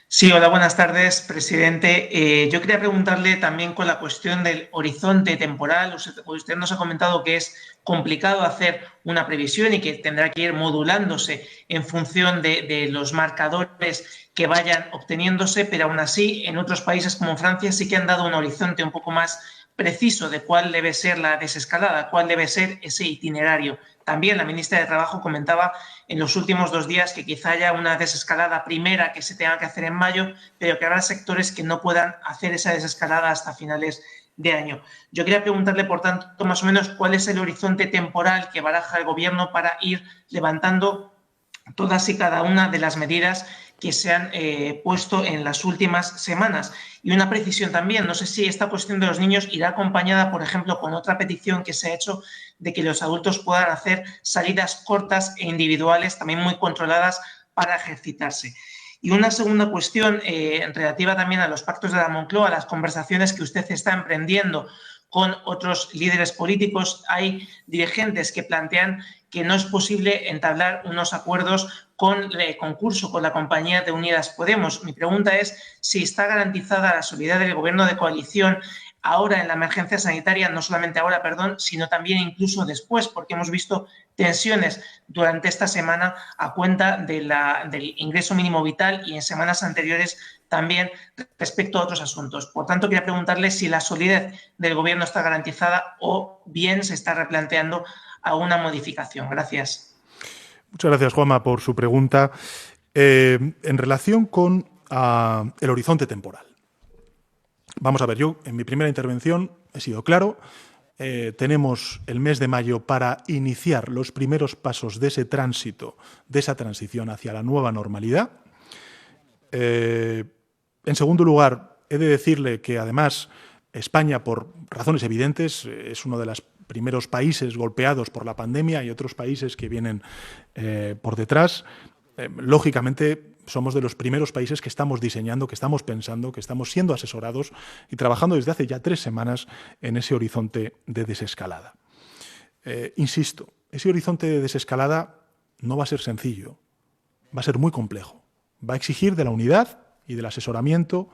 Sí, hola, buenas tardes, presidente. Yo quería preguntarle también con la cuestión del horizonte temporal. Usted nos ha comentado que es complicado hacer una previsión y que tendrá que ir modulándose en función de los marcadores que vayan obteniéndose, pero aún así en otros países como Francia sí que han dado un horizonte un poco más preciso de cuál debe ser la desescalada, cuál debe ser ese itinerario. También la ministra de Trabajo comentaba en los últimos 2 días que quizá haya una desescalada primera que se tenga que hacer en mayo, pero que habrá sectores que no puedan hacer esa desescalada hasta finales de año. Yo quería preguntarle, por tanto, más o menos cuál es el horizonte temporal que baraja el Gobierno para ir levantando todas y cada una de las medidas que se han puesto en las últimas semanas. Y una precisión también, no sé si esta cuestión de los niños irá acompañada, por ejemplo, con otra petición que se ha hecho de que los adultos puedan hacer salidas cortas e individuales, también muy controladas, para ejercitarse. Y una segunda cuestión relativa también a los pactos de la Moncloa, a las conversaciones que usted está emprendiendo con otros líderes políticos. Hay dirigentes que plantean que no es posible entablar unos acuerdos con el concurso, con la compañía de Unidas Podemos. Mi pregunta es si está garantizada la solidaridad del Gobierno de coalición ahora en la emergencia sanitaria, no solamente ahora, perdón, sino también incluso después, porque hemos visto tensiones durante esta semana a cuenta del ingreso mínimo vital y en semanas anteriores también respecto a otros asuntos. Por tanto, quería preguntarle si la solidez del Gobierno está garantizada o bien se está replanteando alguna modificación. Gracias. Muchas gracias, Juanma, por su pregunta. En relación con el horizonte temporal. Vamos a ver, yo en mi primera intervención he sido claro. Tenemos el mes de mayo para iniciar los primeros pasos de ese tránsito, de esa transición hacia la nueva normalidad. En segundo lugar, he de decirle que además España, por razones evidentes, es uno de los primeros países golpeados por la pandemia y otros países que vienen por detrás. Lógicamente, somos de los primeros países que estamos diseñando, que estamos pensando, que estamos siendo asesorados y trabajando desde hace ya 3 semanas en ese horizonte de desescalada. Insisto, ese horizonte de desescalada no va a ser sencillo, va a ser muy complejo. Va a exigir de la unidad y del asesoramiento,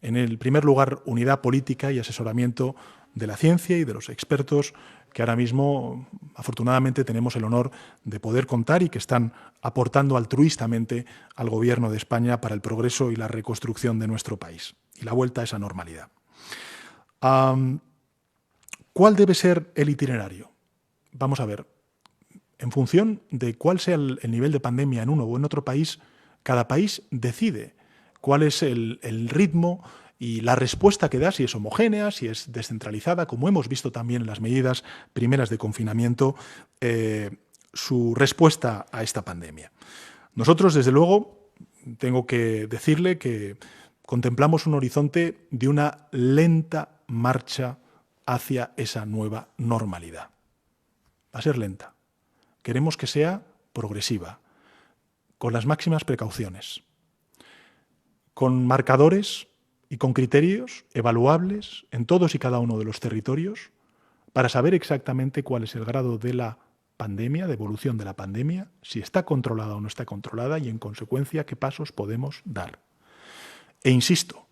en el primer lugar, unidad política y asesoramiento de la ciencia y de los expertos que ahora mismo, afortunadamente, tenemos el honor de poder contar y que están aportando altruistamente al Gobierno de España para el progreso y la reconstrucción de nuestro país y la vuelta a esa normalidad. ¿Cuál debe ser el itinerario? Vamos a ver, en función de cuál sea el nivel de pandemia en uno o en otro país, cada país decide cuál es el ritmo y la respuesta que da, si es homogénea, si es descentralizada, como hemos visto también en las medidas primeras de confinamiento, su respuesta a esta pandemia. Nosotros, desde luego, tengo que decirle que contemplamos un horizonte de una lenta marcha hacia esa nueva normalidad. Va a ser lenta. Queremos que sea progresiva, con las máximas precauciones, con marcadores y con criterios evaluables en todos y cada uno de los territorios para saber exactamente cuál es el grado de la pandemia, de evolución de la pandemia, si está controlada o no está controlada y, en consecuencia, qué pasos podemos dar. E insisto,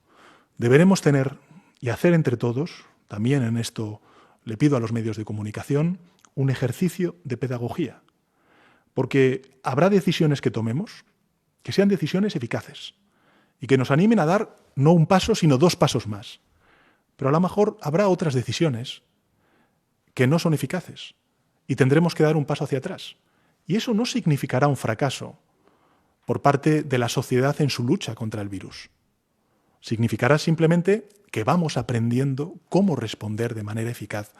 deberemos tener y hacer entre todos, también en esto le pido a los medios de comunicación, un ejercicio de pedagogía, porque habrá decisiones que tomemos que sean decisiones eficaces y que nos animen a dar no un paso, sino 2 pasos más. Pero a lo mejor habrá otras decisiones que no son eficaces y tendremos que dar un paso hacia atrás. Y eso no significará un fracaso por parte de la sociedad en su lucha contra el virus. Significará simplemente que vamos aprendiendo cómo responder de manera eficaz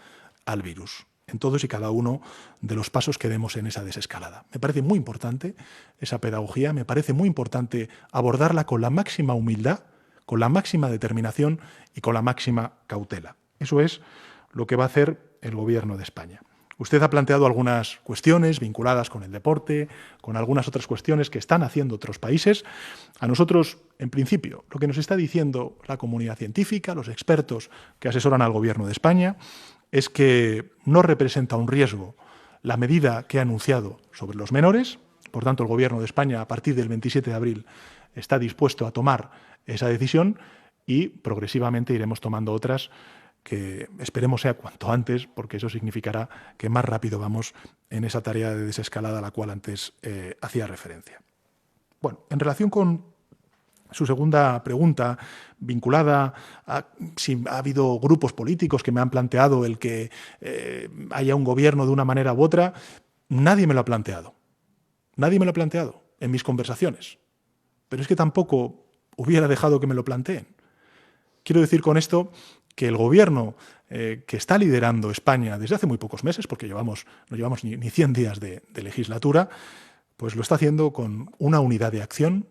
al virus en todos y cada uno de los pasos que demos en esa desescalada. Me parece muy importante esa pedagogía, me parece muy importante abordarla con la máxima humildad, con la máxima determinación y con la máxima cautela. Eso es lo que va a hacer el Gobierno de España. Usted ha planteado algunas cuestiones vinculadas con el deporte, con algunas otras cuestiones que están haciendo otros países. A nosotros, en principio, lo que nos está diciendo la comunidad científica, los expertos que asesoran al Gobierno de España, es que no representa un riesgo la medida que ha anunciado sobre los menores. Por tanto, el Gobierno de España, a partir del 27 de abril, está dispuesto a tomar esa decisión y progresivamente iremos tomando otras que esperemos sea cuanto antes, porque eso significará que más rápido vamos en esa tarea de desescalada a la cual antes hacía referencia. Bueno, en relación con su segunda pregunta, vinculada a si ha habido grupos políticos que me han planteado el que haya un gobierno de una manera u otra, nadie me lo ha planteado. Nadie me lo ha planteado en mis conversaciones. Pero es que tampoco hubiera dejado que me lo planteen. Quiero decir con esto que el gobierno que está liderando España desde hace muy pocos meses, porque no llevamos ni 100 días de legislatura, pues lo está haciendo con una unidad de acción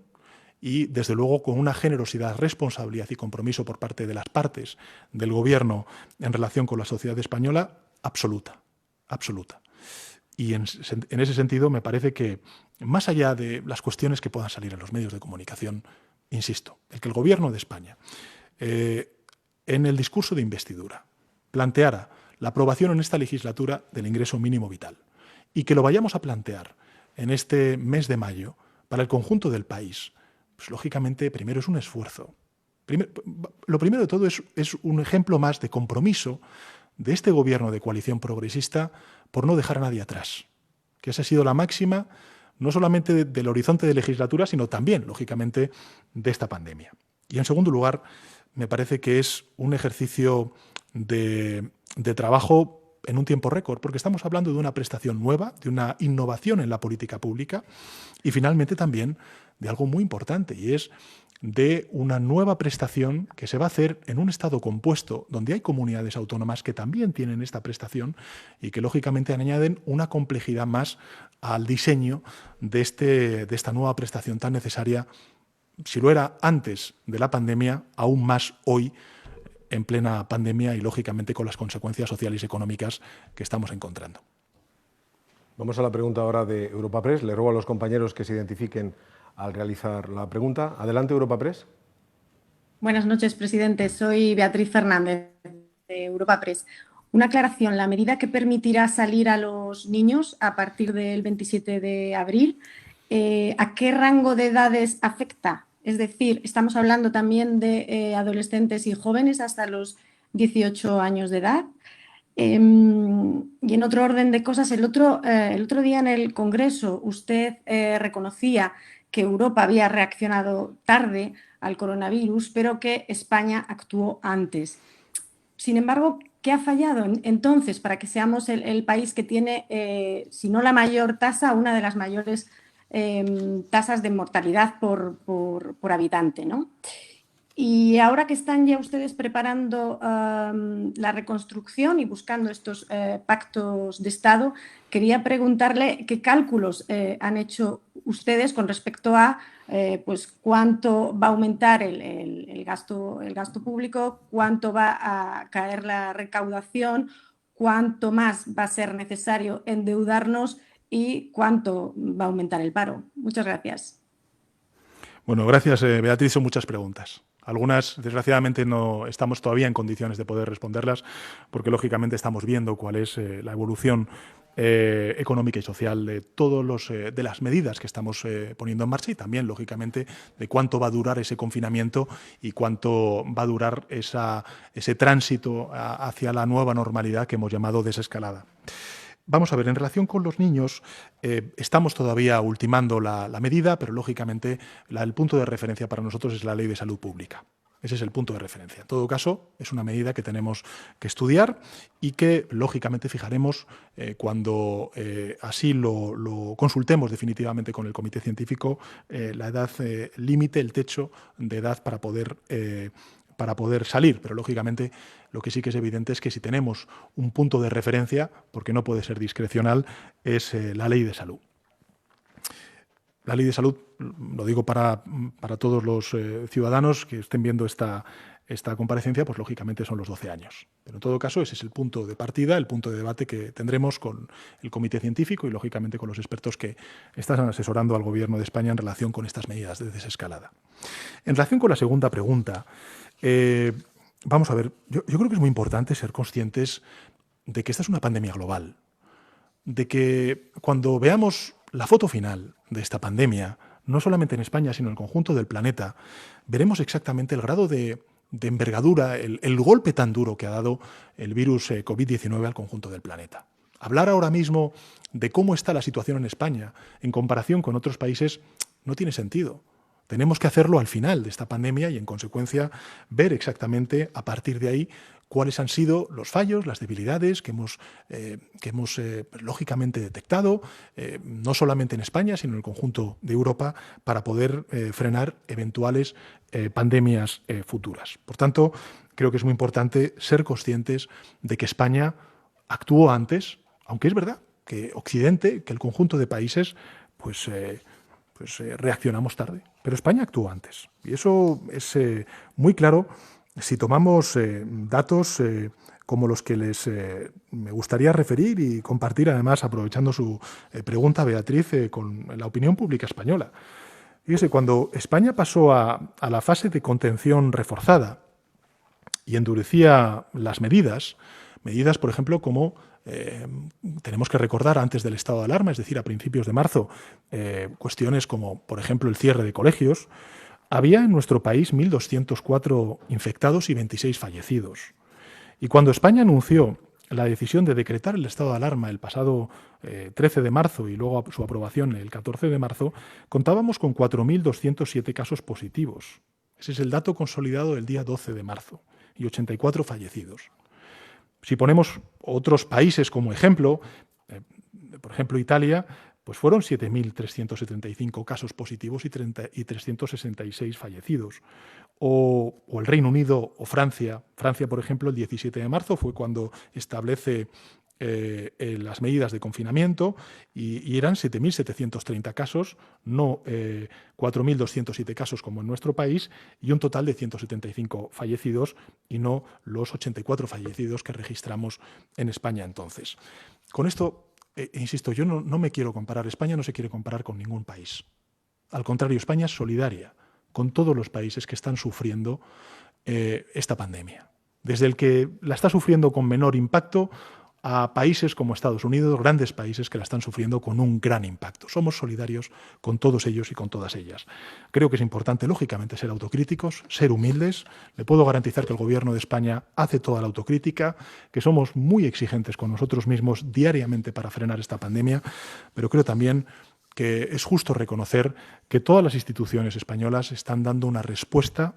y, desde luego, con una generosidad, responsabilidad y compromiso por parte de las partes del Gobierno en relación con la sociedad española, absoluta, absoluta. Y en ese sentido me parece que, más allá de las cuestiones que puedan salir en los medios de comunicación, insisto, el que el Gobierno de España, en el discurso de investidura, planteara la aprobación en esta legislatura del ingreso mínimo vital y que lo vayamos a plantear en este mes de mayo para el conjunto del país, pues lógicamente primero es un esfuerzo. Lo primero de todo es un ejemplo más de compromiso de este Gobierno de coalición progresista por no dejar a nadie atrás, que esa ha sido la máxima no solamente del horizonte de legislatura, sino también, lógicamente, de esta pandemia. Y, en segundo lugar, me parece que es un ejercicio de trabajo en un tiempo récord, porque estamos hablando de una prestación nueva, de una innovación en la política pública y, finalmente, también de algo muy importante, y es de una nueva prestación que se va a hacer en un Estado compuesto, donde hay comunidades autónomas que también tienen esta prestación y que, lógicamente, añaden una complejidad más al diseño de esta nueva prestación tan necesaria. Si lo era antes de la pandemia, aún más hoy, en plena pandemia y, lógicamente, con las consecuencias sociales y económicas que estamos encontrando. Vamos a la pregunta ahora de Europa Press. Le ruego a los compañeros que se identifiquen al realizar la pregunta. Adelante, Europa Press. Buenas noches, presidente. Soy Beatriz Fernández, de Europa Press. Una aclaración. La medida que permitirá salir a los niños a partir del 27 de abril, ¿a qué rango de edades afecta? Es decir, estamos hablando también de adolescentes y jóvenes hasta los 18 años de edad. Y en otro orden de cosas, el otro día en el Congreso usted reconocía que Europa había reaccionado tarde al coronavirus, pero que España actuó antes. Sin embargo, ¿qué ha fallado entonces para que seamos el país que tiene, si no la mayor tasa, una de las mayores tasas de mortalidad por habitante, ¿no? Y ahora que están ya ustedes preparando la reconstrucción y buscando estos pactos de Estado, quería preguntarle qué cálculos han hecho ustedes con respecto a pues cuánto va a aumentar el gasto público, cuánto va a caer la recaudación, cuánto más va a ser necesario endeudarnos y cuánto va a aumentar el paro. Muchas gracias. Bueno, gracias, Beatriz. Son muchas preguntas. Algunas, desgraciadamente, no estamos todavía en condiciones de poder responderlas porque, lógicamente, estamos viendo cuál es la evolución económica y social de de las medidas que estamos poniendo en marcha y también, lógicamente, de cuánto va a durar ese confinamiento y cuánto va a durar ese tránsito hacia la nueva normalidad que hemos llamado desescalada. Vamos a ver, en relación con los niños, estamos todavía ultimando la medida, pero lógicamente el punto de referencia para nosotros es la Ley de Salud Pública. Ese es el punto de referencia. En todo caso, es una medida que tenemos que estudiar y que, lógicamente, fijaremos cuando así lo consultemos definitivamente con el Comité Científico, la edad límite, el techo de edad para poder salir, pero lógicamente lo que sí que es evidente es que si tenemos un punto de referencia, porque no puede ser discrecional, es la Ley de Salud. La Ley de Salud, lo digo para todos los ciudadanos que estén viendo esta comparecencia, pues lógicamente son los 12 años. Pero en todo caso ese es el punto de partida, el punto de debate que tendremos con el Comité Científico y lógicamente con los expertos que están asesorando al Gobierno de España en relación con estas medidas de desescalada. En relación con la segunda pregunta, vamos a ver, yo creo que es muy importante ser conscientes de que esta es una pandemia global, de que cuando veamos la foto final de esta pandemia, no solamente en España, sino en el conjunto del planeta, veremos exactamente el grado de envergadura, el golpe tan duro que ha dado el virus COVID-19 al conjunto del planeta. Hablar ahora mismo de cómo está la situación en España en comparación con otros países no tiene sentido. Tenemos que hacerlo al final de esta pandemia y, en consecuencia, ver exactamente a partir de ahí cuáles han sido los fallos, las debilidades que hemos lógicamente detectado, no solamente en España, sino en el conjunto de Europa, para poder frenar eventuales pandemias futuras. Por tanto, creo que es muy importante ser conscientes de que España actuó antes, aunque es verdad que Occidente, que el conjunto de países, reaccionamos tarde. Pero España actuó antes. Y eso es muy claro si tomamos datos como los que me gustaría referir y compartir, además, aprovechando su pregunta, Beatriz, con la opinión pública española. Fíjese, cuando España pasó a la fase de contención reforzada y endurecía las medidas, por ejemplo, como tenemos que recordar antes del estado de alarma, es decir, a principios de marzo, cuestiones como, por ejemplo, el cierre de colegios, había en nuestro país 1.204 infectados y 26 fallecidos. Y cuando España anunció la decisión de decretar el estado de alarma el pasado 13 de marzo y luego su aprobación el 14 de marzo, contábamos con 4.207 casos positivos. Ese es el dato consolidado del día 12 de marzo y 84 fallecidos. Si ponemos otros países como ejemplo, por ejemplo Italia, pues fueron 7.375 casos positivos y 366 fallecidos. O el Reino Unido o Francia. Francia, por ejemplo, el 17 de marzo fue cuando establece las medidas de confinamiento y eran 7.730 casos, no 4.207 casos como en nuestro país, y un total de 175 fallecidos y no los 84 fallecidos que registramos en España entonces. Con esto, insisto, yo no me quiero comparar. España no se quiere comparar con ningún país. Al contrario, España es solidaria con todos los países que están sufriendo esta pandemia. Desde el que la está sufriendo con menor impacto a países como Estados Unidos, grandes países que la están sufriendo con un gran impacto. Somos solidarios con todos ellos y con todas ellas. Creo que es importante, lógicamente, ser autocríticos, ser humildes. Le puedo garantizar que el Gobierno de España hace toda la autocrítica, que somos muy exigentes con nosotros mismos diariamente para frenar esta pandemia, pero creo también que es justo reconocer que todas las instituciones españolas están dando una respuesta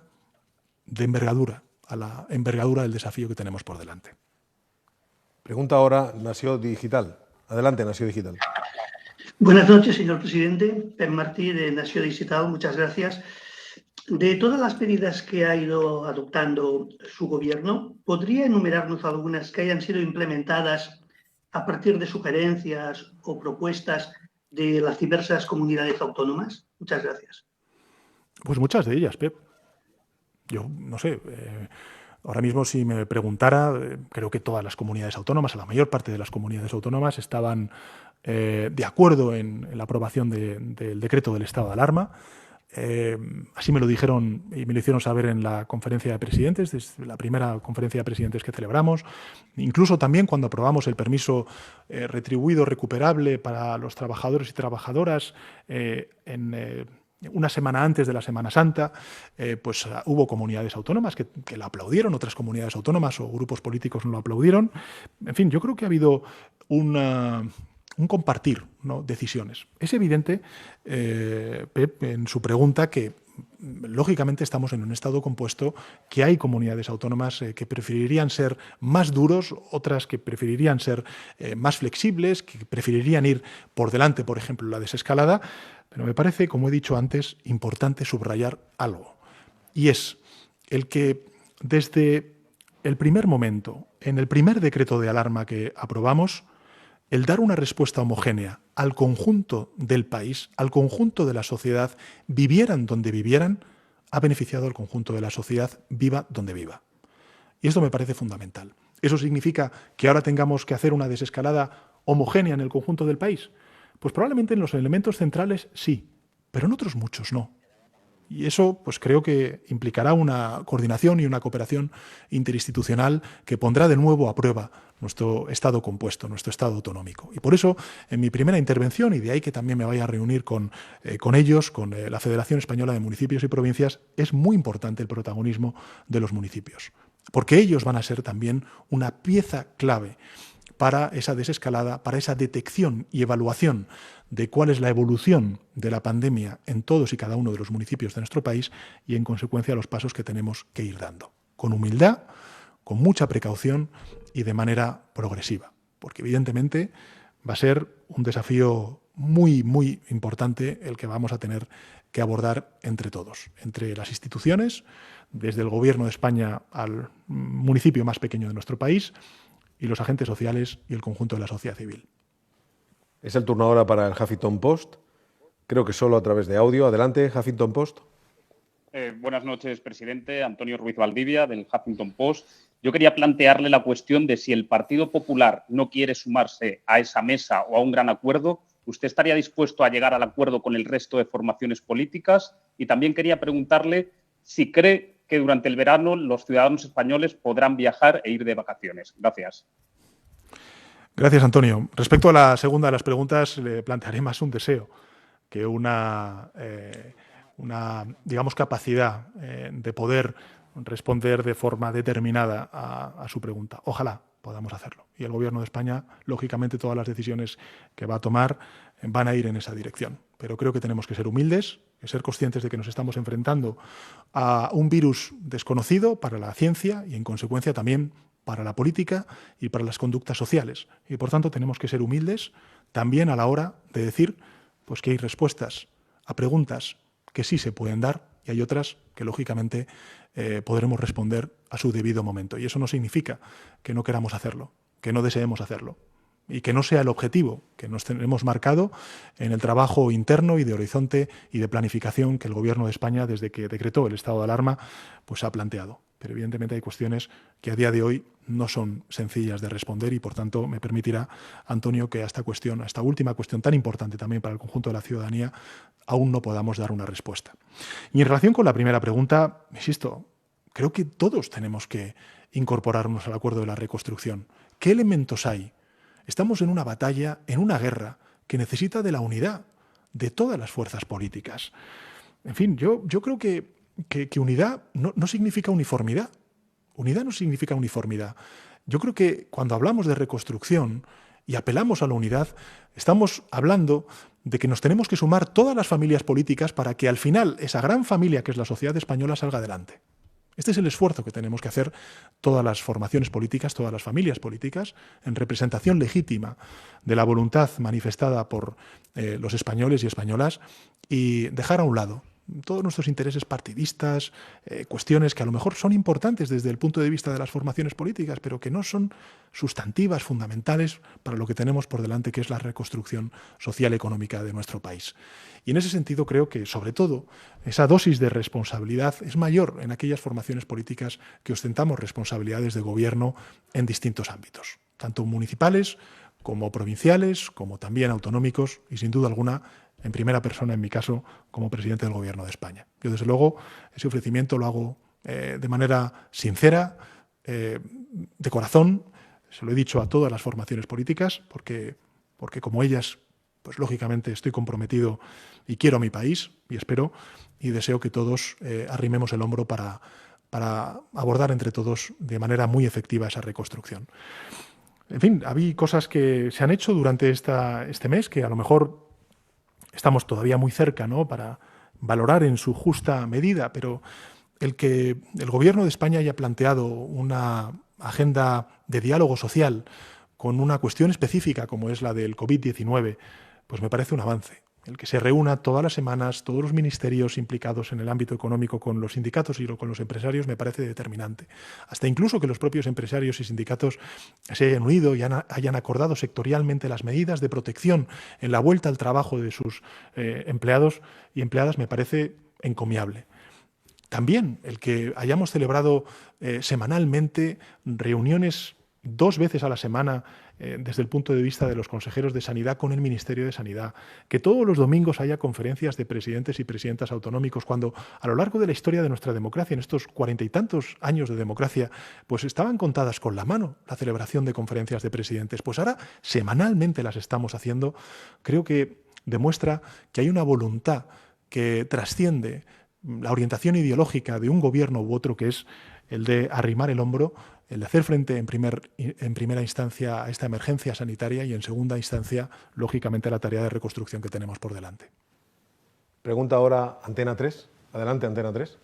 de envergadura a la envergadura del desafío que tenemos por delante. Pregunta ahora Nació Digital. Adelante, Nació Digital. Buenas noches, señor presidente. Pep Martí, de Nació Digital. Muchas gracias. De todas las medidas que ha ido adoptando su gobierno, ¿podría enumerarnos algunas que hayan sido implementadas a partir de sugerencias o propuestas de las diversas comunidades autónomas? Muchas gracias. Pues muchas de ellas, Pep. Yo no sé, ahora mismo si me preguntara, creo que todas las comunidades autónomas, la mayor parte de las comunidades autónomas estaban de acuerdo en la aprobación del decreto del estado de alarma. Así me lo dijeron y me lo hicieron saber en la conferencia de presidentes, desde la primera conferencia de presidentes que celebramos. Incluso también cuando aprobamos el permiso retribuido recuperable para los trabajadores y trabajadoras una semana antes de la Semana Santa, pues hubo comunidades autónomas que la aplaudieron, otras comunidades autónomas o grupos políticos no lo aplaudieron. En fin, yo creo que ha habido un compartir, ¿no?, decisiones. Es evidente, Pep, en su pregunta, que lógicamente estamos en un estado compuesto, que hay comunidades autónomas que preferirían ser más duros, otras que preferirían ser más flexibles, que preferirían ir por delante, por ejemplo, la desescalada. Pero me parece, como he dicho antes, importante subrayar algo. Y es el que desde el primer momento, en el primer decreto de alarma que aprobamos, el dar una respuesta homogénea al conjunto del país, al conjunto de la sociedad, vivieran donde vivieran, ha beneficiado al conjunto de la sociedad, viva donde viva. Y esto me parece fundamental. ¿Eso significa que ahora tengamos que hacer una desescalada homogénea en el conjunto del país? Pues probablemente en los elementos centrales sí, pero en otros muchos no. Y eso, pues creo que implicará una coordinación y una cooperación interinstitucional que pondrá de nuevo a prueba nuestro Estado compuesto, nuestro Estado autonómico. Y por eso, en mi primera intervención, y de ahí que también me vaya a reunir con ellos, con la Federación Española de Municipios y Provincias, es muy importante el protagonismo de los municipios, porque ellos van a ser también una pieza clave para esa desescalada, para esa detección y evaluación de cuál es la evolución de la pandemia en todos y cada uno de los municipios de nuestro país y, en consecuencia, los pasos que tenemos que ir dando. Con humildad, con mucha precaución y de manera progresiva. Porque, evidentemente, va a ser un desafío muy, muy importante el que vamos a tener que abordar entre todos, entre las instituciones, desde el Gobierno de España al municipio más pequeño de nuestro país, y los agentes sociales y el conjunto de la sociedad civil. Es el turno ahora para el Huffington Post. creo que solo a través de audio. Adelante, Huffington Post. Buenas noches, presidente. Antonio Ruiz Valdivia, del Huffington Post. Yo quería plantearle la cuestión de si el Partido Popular no quiere sumarse a esa mesa o a un gran acuerdo, ¿usted estaría dispuesto a llegar al acuerdo con el resto de formaciones políticas? Y también quería preguntarle si cree que durante el verano los ciudadanos españoles podrán viajar e ir de vacaciones. Gracias. Gracias, Antonio. Respecto a la segunda de las preguntas, le plantearé más un deseo que una digamos, capacidad de poder responder de forma determinada a su pregunta. Ojalá podamos hacerlo. Y el Gobierno de España, lógicamente, todas las decisiones que va a tomar van a ir en esa dirección. Pero creo que tenemos que ser humildes, que ser conscientes de que nos estamos enfrentando a un virus desconocido para la ciencia y, en consecuencia, también para la política y para las conductas sociales. Y, por tanto, tenemos que ser humildes también a la hora de decir pues, que hay respuestas a preguntas que sí se pueden dar y hay otras que, lógicamente, podremos responder a su debido momento. Y eso no significa que no queramos hacerlo, que no deseemos hacerlo y que no sea el objetivo que nos tenemos marcado en el trabajo interno y de horizonte y de planificación que el Gobierno de España, desde que decretó el estado de alarma, pues ha planteado. Pero evidentemente hay cuestiones que a día de hoy no son sencillas de responder y, por tanto, me permitirá, Antonio, que a esta última cuestión tan importante también para el conjunto de la ciudadanía, aún no podamos dar una respuesta. Y en relación con la primera pregunta, insisto, creo que todos tenemos que incorporarnos al acuerdo de la reconstrucción. ¿Qué elementos hay? Estamos en una batalla, en una guerra que necesita de la unidad de todas las fuerzas políticas. En fin, yo creo que unidad no significa uniformidad. Unidad no significa uniformidad. Yo creo que cuando hablamos de reconstrucción y apelamos a la unidad, estamos hablando de que nos tenemos que sumar todas las familias políticas para que al final esa gran familia que es la sociedad española salga adelante. Este es el esfuerzo que tenemos que hacer todas las formaciones políticas, todas las familias políticas, en representación legítima de la voluntad manifestada por los españoles y españolas, y dejar a un lado todos nuestros intereses partidistas, cuestiones que a lo mejor son importantes desde el punto de vista de las formaciones políticas, pero que no son sustantivas, fundamentales para lo que tenemos por delante, que es la reconstrucción social y económica de nuestro país. Y en ese sentido creo que, sobre todo, esa dosis de responsabilidad es mayor en aquellas formaciones políticas que ostentamos responsabilidades de gobierno en distintos ámbitos, tanto municipales como provinciales, como también autonómicos y, sin duda alguna, en primera persona, en mi caso, como presidente del Gobierno de España. Yo, desde luego, ese ofrecimiento lo hago de manera sincera, de corazón. Se lo he dicho a todas las formaciones políticas, porque como ellas, pues lógicamente estoy comprometido y quiero a mi país, y espero y deseo que todos arrimemos el hombro para abordar entre todos de manera muy efectiva esa reconstrucción. En fin, había cosas que se han hecho durante este mes que a lo mejor estamos todavía muy cerca, ¿no?, para valorar en su justa medida, pero el que el Gobierno de España haya planteado una agenda de diálogo social con una cuestión específica como es la del COVID-19, pues me parece un avance. El que se reúna todas las semanas, todos los ministerios implicados en el ámbito económico con los sindicatos y con los empresarios me parece determinante. Hasta incluso que los propios empresarios y sindicatos se hayan unido y hayan acordado sectorialmente las medidas de protección en la vuelta al trabajo de sus empleados y empleadas me parece encomiable. También el que hayamos celebrado semanalmente reuniones 2 veces a la semana desde el punto de vista de los consejeros de Sanidad con el Ministerio de Sanidad, que todos los domingos haya conferencias de presidentes y presidentas autonómicos, cuando a lo largo de la historia de nuestra democracia, en estos 40 y tantos años de democracia, pues estaban contadas con la mano la celebración de conferencias de presidentes. Pues ahora semanalmente las estamos haciendo. Creo que demuestra que hay una voluntad que trasciende la orientación ideológica de un gobierno u otro, que es el de arrimar el hombro, el de hacer frente en primera instancia a esta emergencia sanitaria y en segunda instancia, lógicamente, a la tarea de reconstrucción que tenemos por delante. Pregunta ahora Antena 3. Adelante, Antena 3.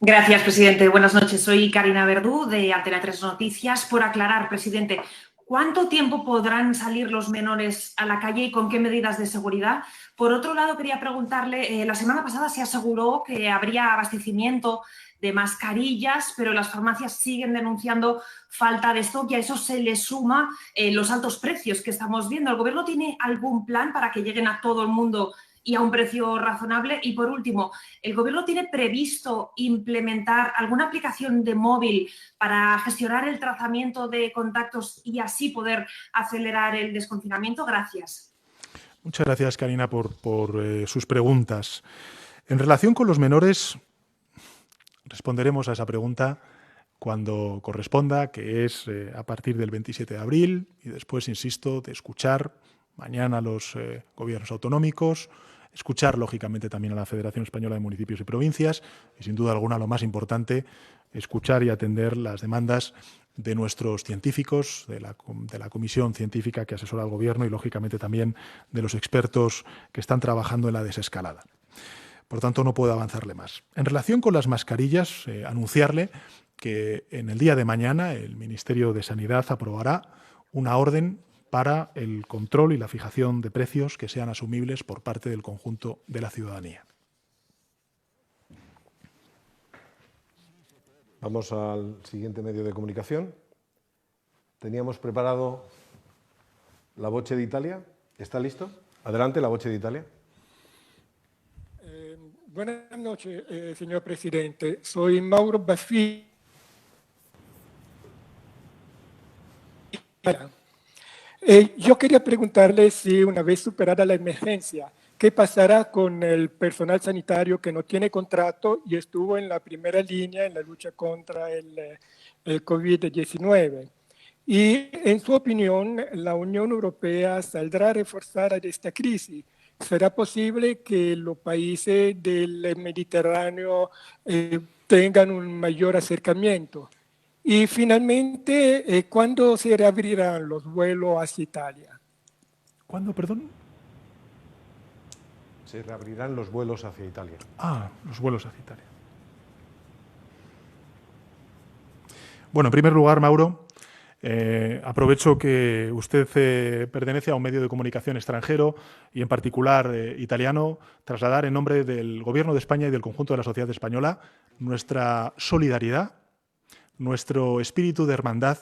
Gracias, presidente. Buenas noches. Soy Karina Verdú, de Antena 3 Noticias. Por aclarar, presidente, ¿cuánto tiempo podrán salir los menores a la calle y con qué medidas de seguridad? Por otro lado, quería preguntarle, la semana pasada se aseguró que habría abastecimiento de mascarillas, pero las farmacias siguen denunciando falta de stock y a eso se le suma los altos precios que estamos viendo. ¿El Gobierno tiene algún plan para que lleguen a todo el mundo y a un precio razonable. Y por último, ¿el Gobierno tiene previsto implementar alguna aplicación de móvil para gestionar el trazamiento de contactos y así poder acelerar el desconfinamiento? Gracias. Muchas gracias, Karina, por sus preguntas. En relación con los menores, responderemos a esa pregunta cuando corresponda, que es a partir del 27 de abril, y después, insisto, de escuchar mañana a los gobiernos autonómicos, escuchar, lógicamente, también a la Federación Española de Municipios y Provincias, y, sin duda alguna, lo más importante, escuchar y atender las demandas de nuestros científicos, de la comisión científica que asesora al Gobierno y, lógicamente, también de los expertos que están trabajando en la desescalada. Por tanto, no puedo avanzarle más. En relación con las mascarillas, anunciarle que en el día de mañana el Ministerio de Sanidad aprobará una orden para el control y la fijación de precios que sean asumibles por parte del conjunto de la ciudadanía. Vamos al siguiente medio de comunicación. Teníamos preparado la Voce d'Italia. ¿Está listo? Adelante, la Voce d'Italia. Buenas noches, señor presidente. Soy Mauro Basfi. Yo quería preguntarle si, una vez superada la emergencia, ¿qué pasará con el personal sanitario que no tiene contrato y estuvo en la primera línea en la lucha contra el COVID-19? Y, en su opinión, ¿la Unión Europea saldrá reforzada de esta crisis? ¿Será posible que los países del Mediterráneo tengan un mayor acercamiento? Y, finalmente, ¿cuándo se reabrirán los vuelos hacia Italia? ¿Cuándo, perdón? Se reabrirán los vuelos hacia Italia. Los vuelos hacia Italia. Bueno, en primer lugar, Mauro, aprovecho que usted pertenece a un medio de comunicación extranjero y en particular italiano, trasladar en nombre del Gobierno de España y del conjunto de la sociedad española nuestra solidaridad, nuestro espíritu de hermandad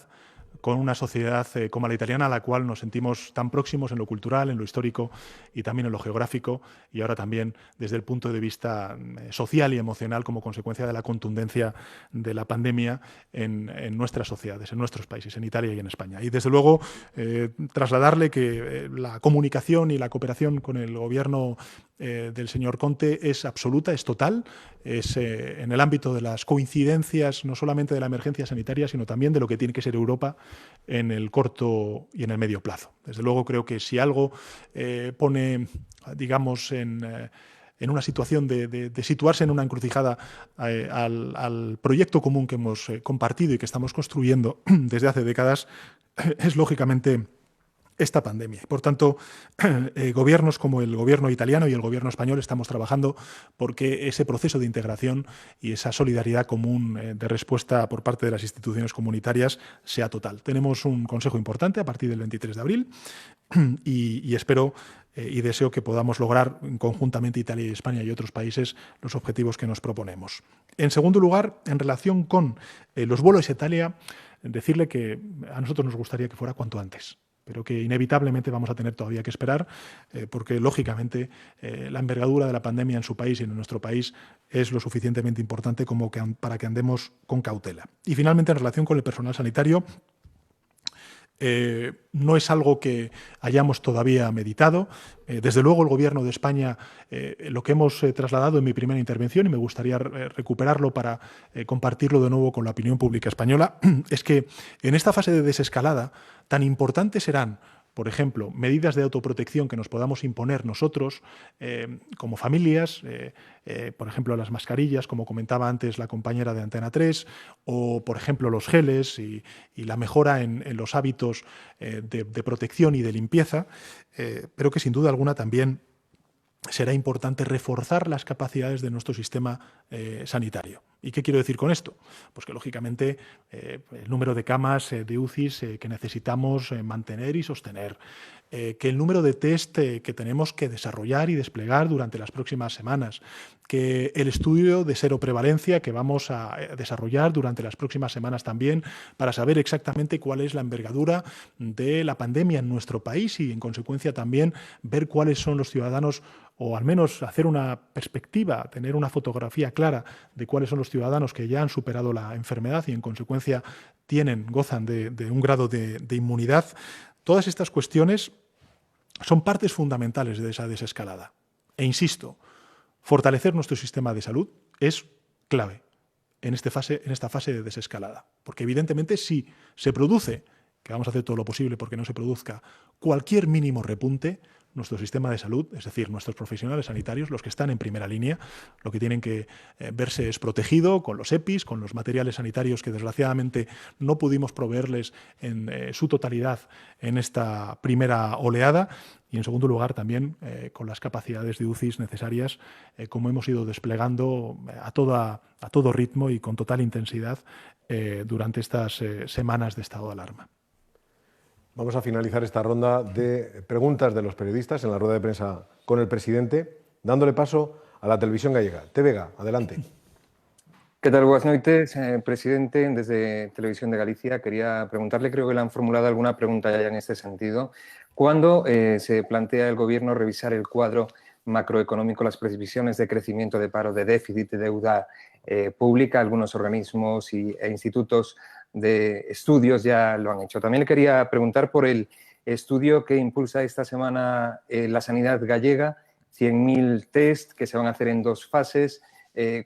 con una sociedad como la italiana, a la cual nos sentimos tan próximos en lo cultural, en lo histórico y también en lo geográfico, y ahora también desde el punto de vista social y emocional como consecuencia de la contundencia de la pandemia en nuestras sociedades, en nuestros países, en Italia y en España. Y desde luego trasladarle que la comunicación y la cooperación con el Gobierno del señor Conte es absoluta, es total, es en el ámbito de las coincidencias no solamente de la emergencia sanitaria, sino también de lo que tiene que ser Europa en el corto y en el medio plazo. Desde luego creo que si algo pone, digamos, en una situación de situarse en una encrucijada al proyecto común que hemos compartido y que estamos construyendo desde hace décadas, es lógicamente esta pandemia. Por tanto, gobiernos como el gobierno italiano y el gobierno español estamos trabajando porque ese proceso de integración y esa solidaridad común de respuesta por parte de las instituciones comunitarias sea total. Tenemos un consejo importante a partir del 23 de abril y espero y deseo que podamos lograr conjuntamente Italia y España y otros países los objetivos que nos proponemos. En segundo lugar, en relación con los vuelos a Italia, decirle que a nosotros nos gustaría que fuera cuanto antes, pero que inevitablemente vamos a tener todavía que esperar porque, lógicamente, la envergadura de la pandemia en su país y en nuestro país es lo suficientemente importante como para que andemos con cautela. Y, finalmente, en relación con el personal sanitario, no es algo que hayamos todavía meditado. Desde luego, el Gobierno de España, lo que hemos trasladado en mi primera intervención, y me gustaría recuperarlo para compartirlo de nuevo con la opinión pública española, es que en esta fase de desescalada tan importantes serán, por ejemplo, medidas de autoprotección que nos podamos imponer nosotros como familias, por ejemplo, las mascarillas, como comentaba antes la compañera de Antena 3, o, por ejemplo, los geles y la mejora en los hábitos de protección y de limpieza, pero que sin duda alguna también será importante reforzar las capacidades de nuestro sistema sanitario. ¿Y qué quiero decir con esto? Pues que, lógicamente, el número de camas de UCIs que necesitamos mantener y sostener, que el número de test que tenemos que desarrollar y desplegar durante las próximas semanas, que el estudio de seroprevalencia que vamos a desarrollar durante las próximas semanas también para saber exactamente cuál es la envergadura de la pandemia en nuestro país y, en consecuencia, también ver cuáles son los ciudadanos, o al menos hacer una perspectiva, tener una fotografía clara de cuáles son los ciudadanos que ya han superado la enfermedad y, en consecuencia, gozan de un grado de inmunidad. Todas estas cuestiones son partes fundamentales de esa desescalada. E insisto, fortalecer nuestro sistema de salud es clave en esta fase de desescalada. Porque, evidentemente, si se produce, que vamos a hacer todo lo posible porque no se produzca, cualquier mínimo repunte, nuestro sistema de salud, es decir, nuestros profesionales sanitarios, los que están en primera línea, lo que tienen que verse es protegido con los EPIs, con los materiales sanitarios que, desgraciadamente, no pudimos proveerles en su totalidad en esta primera oleada, y, en segundo lugar, también con las capacidades de UCIs necesarias, como hemos ido desplegando a todo ritmo y con total intensidad durante estas semanas de estado de alarma. Vamos a finalizar esta ronda de preguntas de los periodistas en la rueda de prensa con el presidente, dándole paso a la televisión gallega. Vega, adelante. ¿Qué tal? Buenas noches, presidente. Desde Televisión de Galicia quería preguntarle, creo que le han formulado alguna pregunta ya en este sentido. ¿Cuándo se plantea el Gobierno revisar el cuadro macroeconómico, las previsiones de crecimiento, de paro, de déficit, de deuda pública? Algunos organismos e institutos de estudios ya lo han hecho. También le quería preguntar por el estudio que impulsa esta semana la sanidad gallega, 100.000 test que se van a hacer en 2 fases,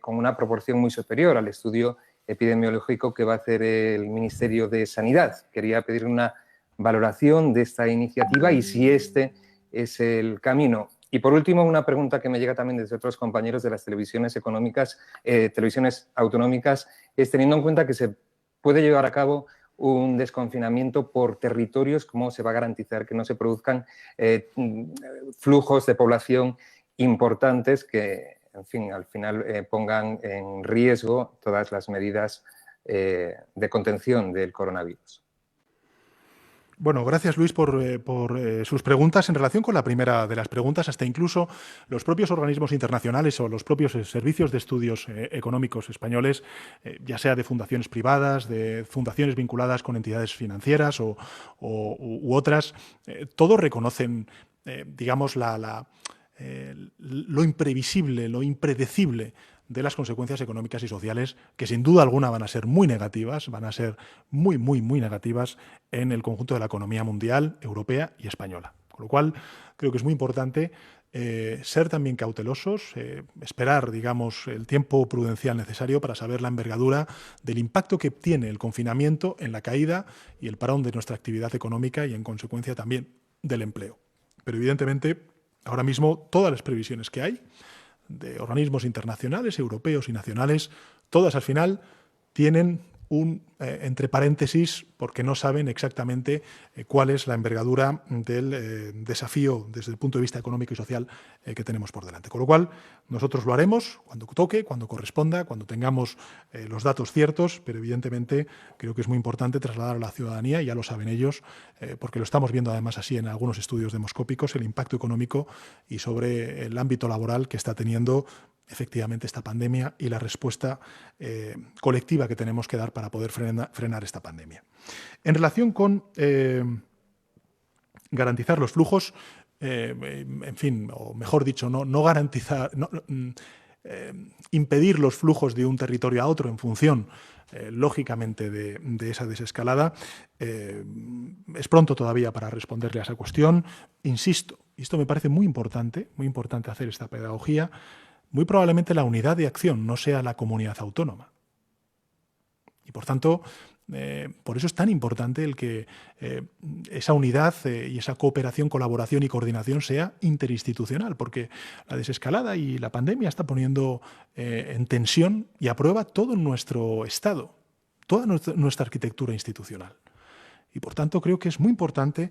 con una proporción muy superior al estudio epidemiológico que va a hacer el Ministerio de Sanidad. Quería pedir una valoración de esta iniciativa y si este es el camino. Y, por último, una pregunta que me llega también desde otros compañeros de las televisiones autonómicas, es, teniendo en cuenta que se puede llevar a cabo un desconfinamiento por territorios, ¿cómo se va a garantizar que no se produzcan flujos de población importantes que, en fin, al final pongan en riesgo todas las medidas de contención del coronavirus? Bueno, gracias, Luis, por sus preguntas. En relación con la primera de las preguntas, hasta incluso los propios organismos internacionales o los propios servicios de estudios económicos españoles, ya sea de fundaciones privadas, de fundaciones vinculadas con entidades financieras u otras, todos reconocen, digamos, lo imprevisible, lo impredecible de las consecuencias económicas y sociales, que sin duda alguna van a ser muy negativas, van a ser muy negativas en el conjunto de la economía mundial, europea y española. Con lo cual, creo que es muy importante ser también cautelosos, esperar, digamos, el tiempo prudencial necesario para saber la envergadura del impacto que tiene el confinamiento en la caída y el parón de nuestra actividad económica y, en consecuencia, también del empleo. Pero, evidentemente, ahora mismo todas las previsiones que hay de organismos internacionales, europeos y nacionales, todas al final tienen un entre paréntesis porque no saben exactamente cuál es la envergadura del desafío desde el punto de vista económico y social que tenemos por delante. Con lo cual, nosotros lo haremos cuando toque, cuando corresponda, cuando tengamos los datos ciertos, pero evidentemente creo que es muy importante trasladar a la ciudadanía, y ya lo saben ellos, porque lo estamos viendo además así en algunos estudios demoscópicos, el impacto económico y sobre el ámbito laboral que está teniendo efectivamente esta pandemia y la respuesta colectiva que tenemos que dar para poder frenar esta pandemia. En relación con garantizar los flujos, en fin, o mejor dicho, no garantizar, impedir los flujos de un territorio a otro en función, lógicamente, de esa desescalada. Es pronto todavía para responderle a esa cuestión. Insisto, y esto me parece muy importante hacer esta pedagogía. Muy probablemente la unidad de acción no sea la comunidad autónoma. Y, por tanto, por eso es tan importante el que esa unidad y esa cooperación, colaboración y coordinación sea interinstitucional, porque la desescalada y la pandemia está poniendo en tensión y a prueba todo nuestro Estado, toda nuestra arquitectura institucional. Y, por tanto, creo que es muy importante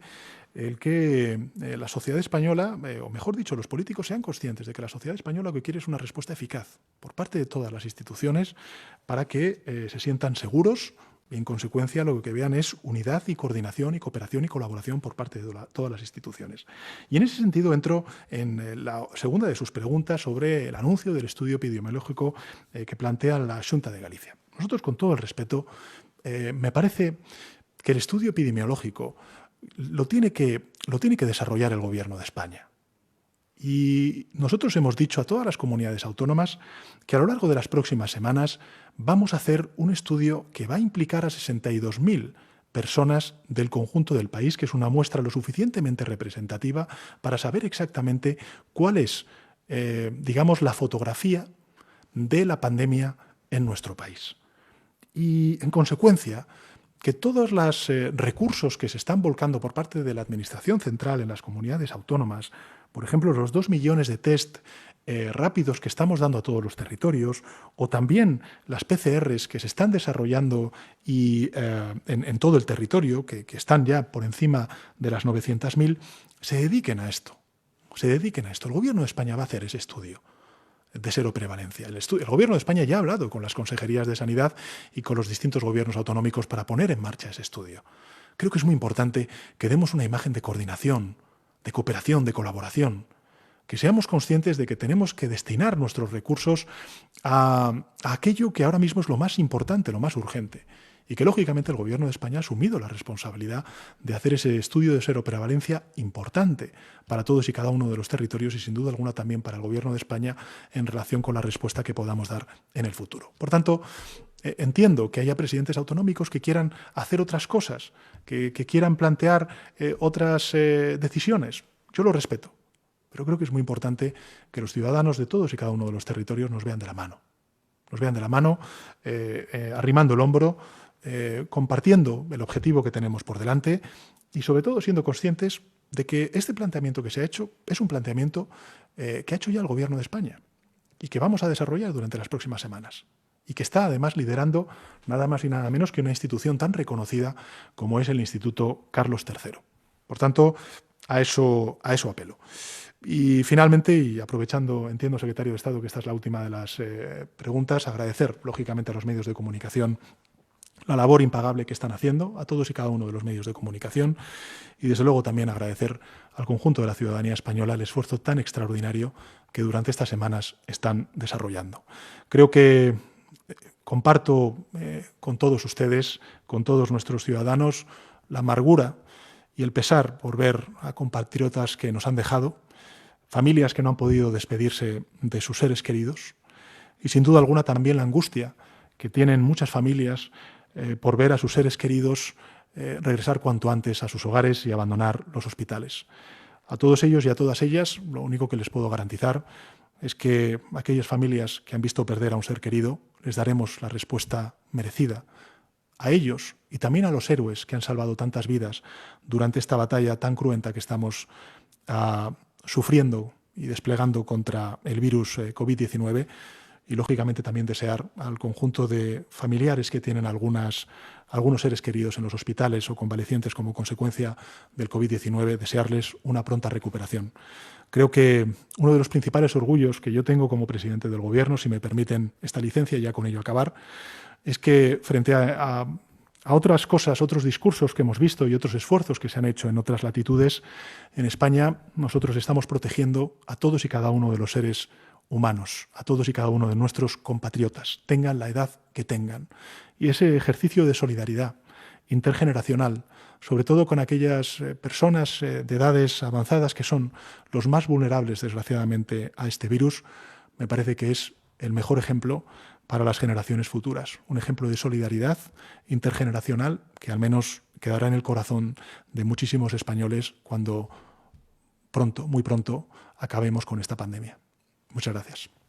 el que la sociedad española, o mejor dicho, los políticos sean conscientes de que la sociedad española lo que quiere es una respuesta eficaz por parte de todas las instituciones para que se sientan seguros y, en consecuencia, lo que vean es unidad y coordinación y cooperación y colaboración por parte de todas las instituciones. Y en ese sentido entro en la segunda de sus preguntas sobre el anuncio del estudio epidemiológico que plantea la Xunta de Galicia. Nosotros, con todo el respeto, me parece que el estudio epidemiológico lo tiene que desarrollar el Gobierno de España. Y nosotros hemos dicho a todas las comunidades autónomas que a lo largo de las próximas semanas vamos a hacer un estudio que va a implicar a 62.000 personas del conjunto del país, que es una muestra lo suficientemente representativa para saber exactamente cuál es, digamos, la fotografía de la pandemia en nuestro país. Y, en consecuencia, que todos los recursos que se están volcando por parte de la Administración central en las comunidades autónomas, por ejemplo, los 2 millones de test rápidos que estamos dando a todos los territorios, o también las PCRs que se están desarrollando en todo el territorio, que están ya por encima de las 900.000, se dediquen a esto. El Gobierno de España va a hacer ese estudio de seroprevalencia. El Gobierno de España ya ha hablado con las consejerías de Sanidad y con los distintos gobiernos autonómicos para poner en marcha ese estudio. Creo que es muy importante que demos una imagen de coordinación, de cooperación, de colaboración, que seamos conscientes de que tenemos que destinar nuestros recursos a aquello que ahora mismo es lo más importante, lo más urgente, y que, lógicamente, el Gobierno de España ha asumido la responsabilidad de hacer ese estudio de seroprevalencia importante para todos y cada uno de los territorios y, sin duda alguna, también para el Gobierno de España en relación con la respuesta que podamos dar en el futuro. Por tanto, entiendo que haya presidentes autonómicos que quieran hacer otras cosas, que quieran plantear otras decisiones. Yo lo respeto, pero creo que es muy importante que los ciudadanos de todos y cada uno de los territorios nos vean de la mano. Arrimando el hombro, compartiendo el objetivo que tenemos por delante y, sobre todo, siendo conscientes de que este planteamiento que se ha hecho es un planteamiento que ha hecho ya el Gobierno de España y que vamos a desarrollar durante las próximas semanas y que está, además, liderando nada más y nada menos que una institución tan reconocida como es el Instituto Carlos III. Por tanto, a eso apelo. Y, finalmente, y aprovechando, entiendo, secretario de Estado, que esta es la última de las preguntas, agradecer, lógicamente, a los medios de comunicación la labor impagable que están haciendo, a todos y cada uno de los medios de comunicación, y, desde luego, también agradecer al conjunto de la ciudadanía española el esfuerzo tan extraordinario que durante estas semanas están desarrollando. Creo que comparto con todos ustedes, con todos nuestros ciudadanos, la amargura y el pesar por ver a compatriotas que nos han dejado, familias que no han podido despedirse de sus seres queridos y, sin duda alguna, también la angustia que tienen muchas familias por ver a sus seres queridos regresar cuanto antes a sus hogares y abandonar los hospitales. A todos ellos y a todas ellas, lo único que les puedo garantizar es que aquellas familias que han visto perder a un ser querido les daremos la respuesta merecida. A ellos y también a los héroes que han salvado tantas vidas durante esta batalla tan cruenta que estamos sufriendo y desplegando contra el virus COVID-19, y, lógicamente, también desear al conjunto de familiares que tienen algunos seres queridos en los hospitales o convalecientes como consecuencia del COVID-19, desearles una pronta recuperación. Creo que uno de los principales orgullos que yo tengo como presidente del Gobierno, si me permiten esta licencia y ya con ello acabar, es que, frente a otras cosas, otros discursos que hemos visto y otros esfuerzos que se han hecho en otras latitudes, en España nosotros estamos protegiendo a todos y cada uno de los seres humanos, a todos y cada uno de nuestros compatriotas, tengan la edad que tengan. Y ese ejercicio de solidaridad intergeneracional, sobre todo con aquellas personas de edades avanzadas que son los más vulnerables, desgraciadamente, a este virus, me parece que es el mejor ejemplo para las generaciones futuras. Un ejemplo de solidaridad intergeneracional que al menos quedará en el corazón de muchísimos españoles cuando pronto, muy pronto, acabemos con esta pandemia. Muchas gracias.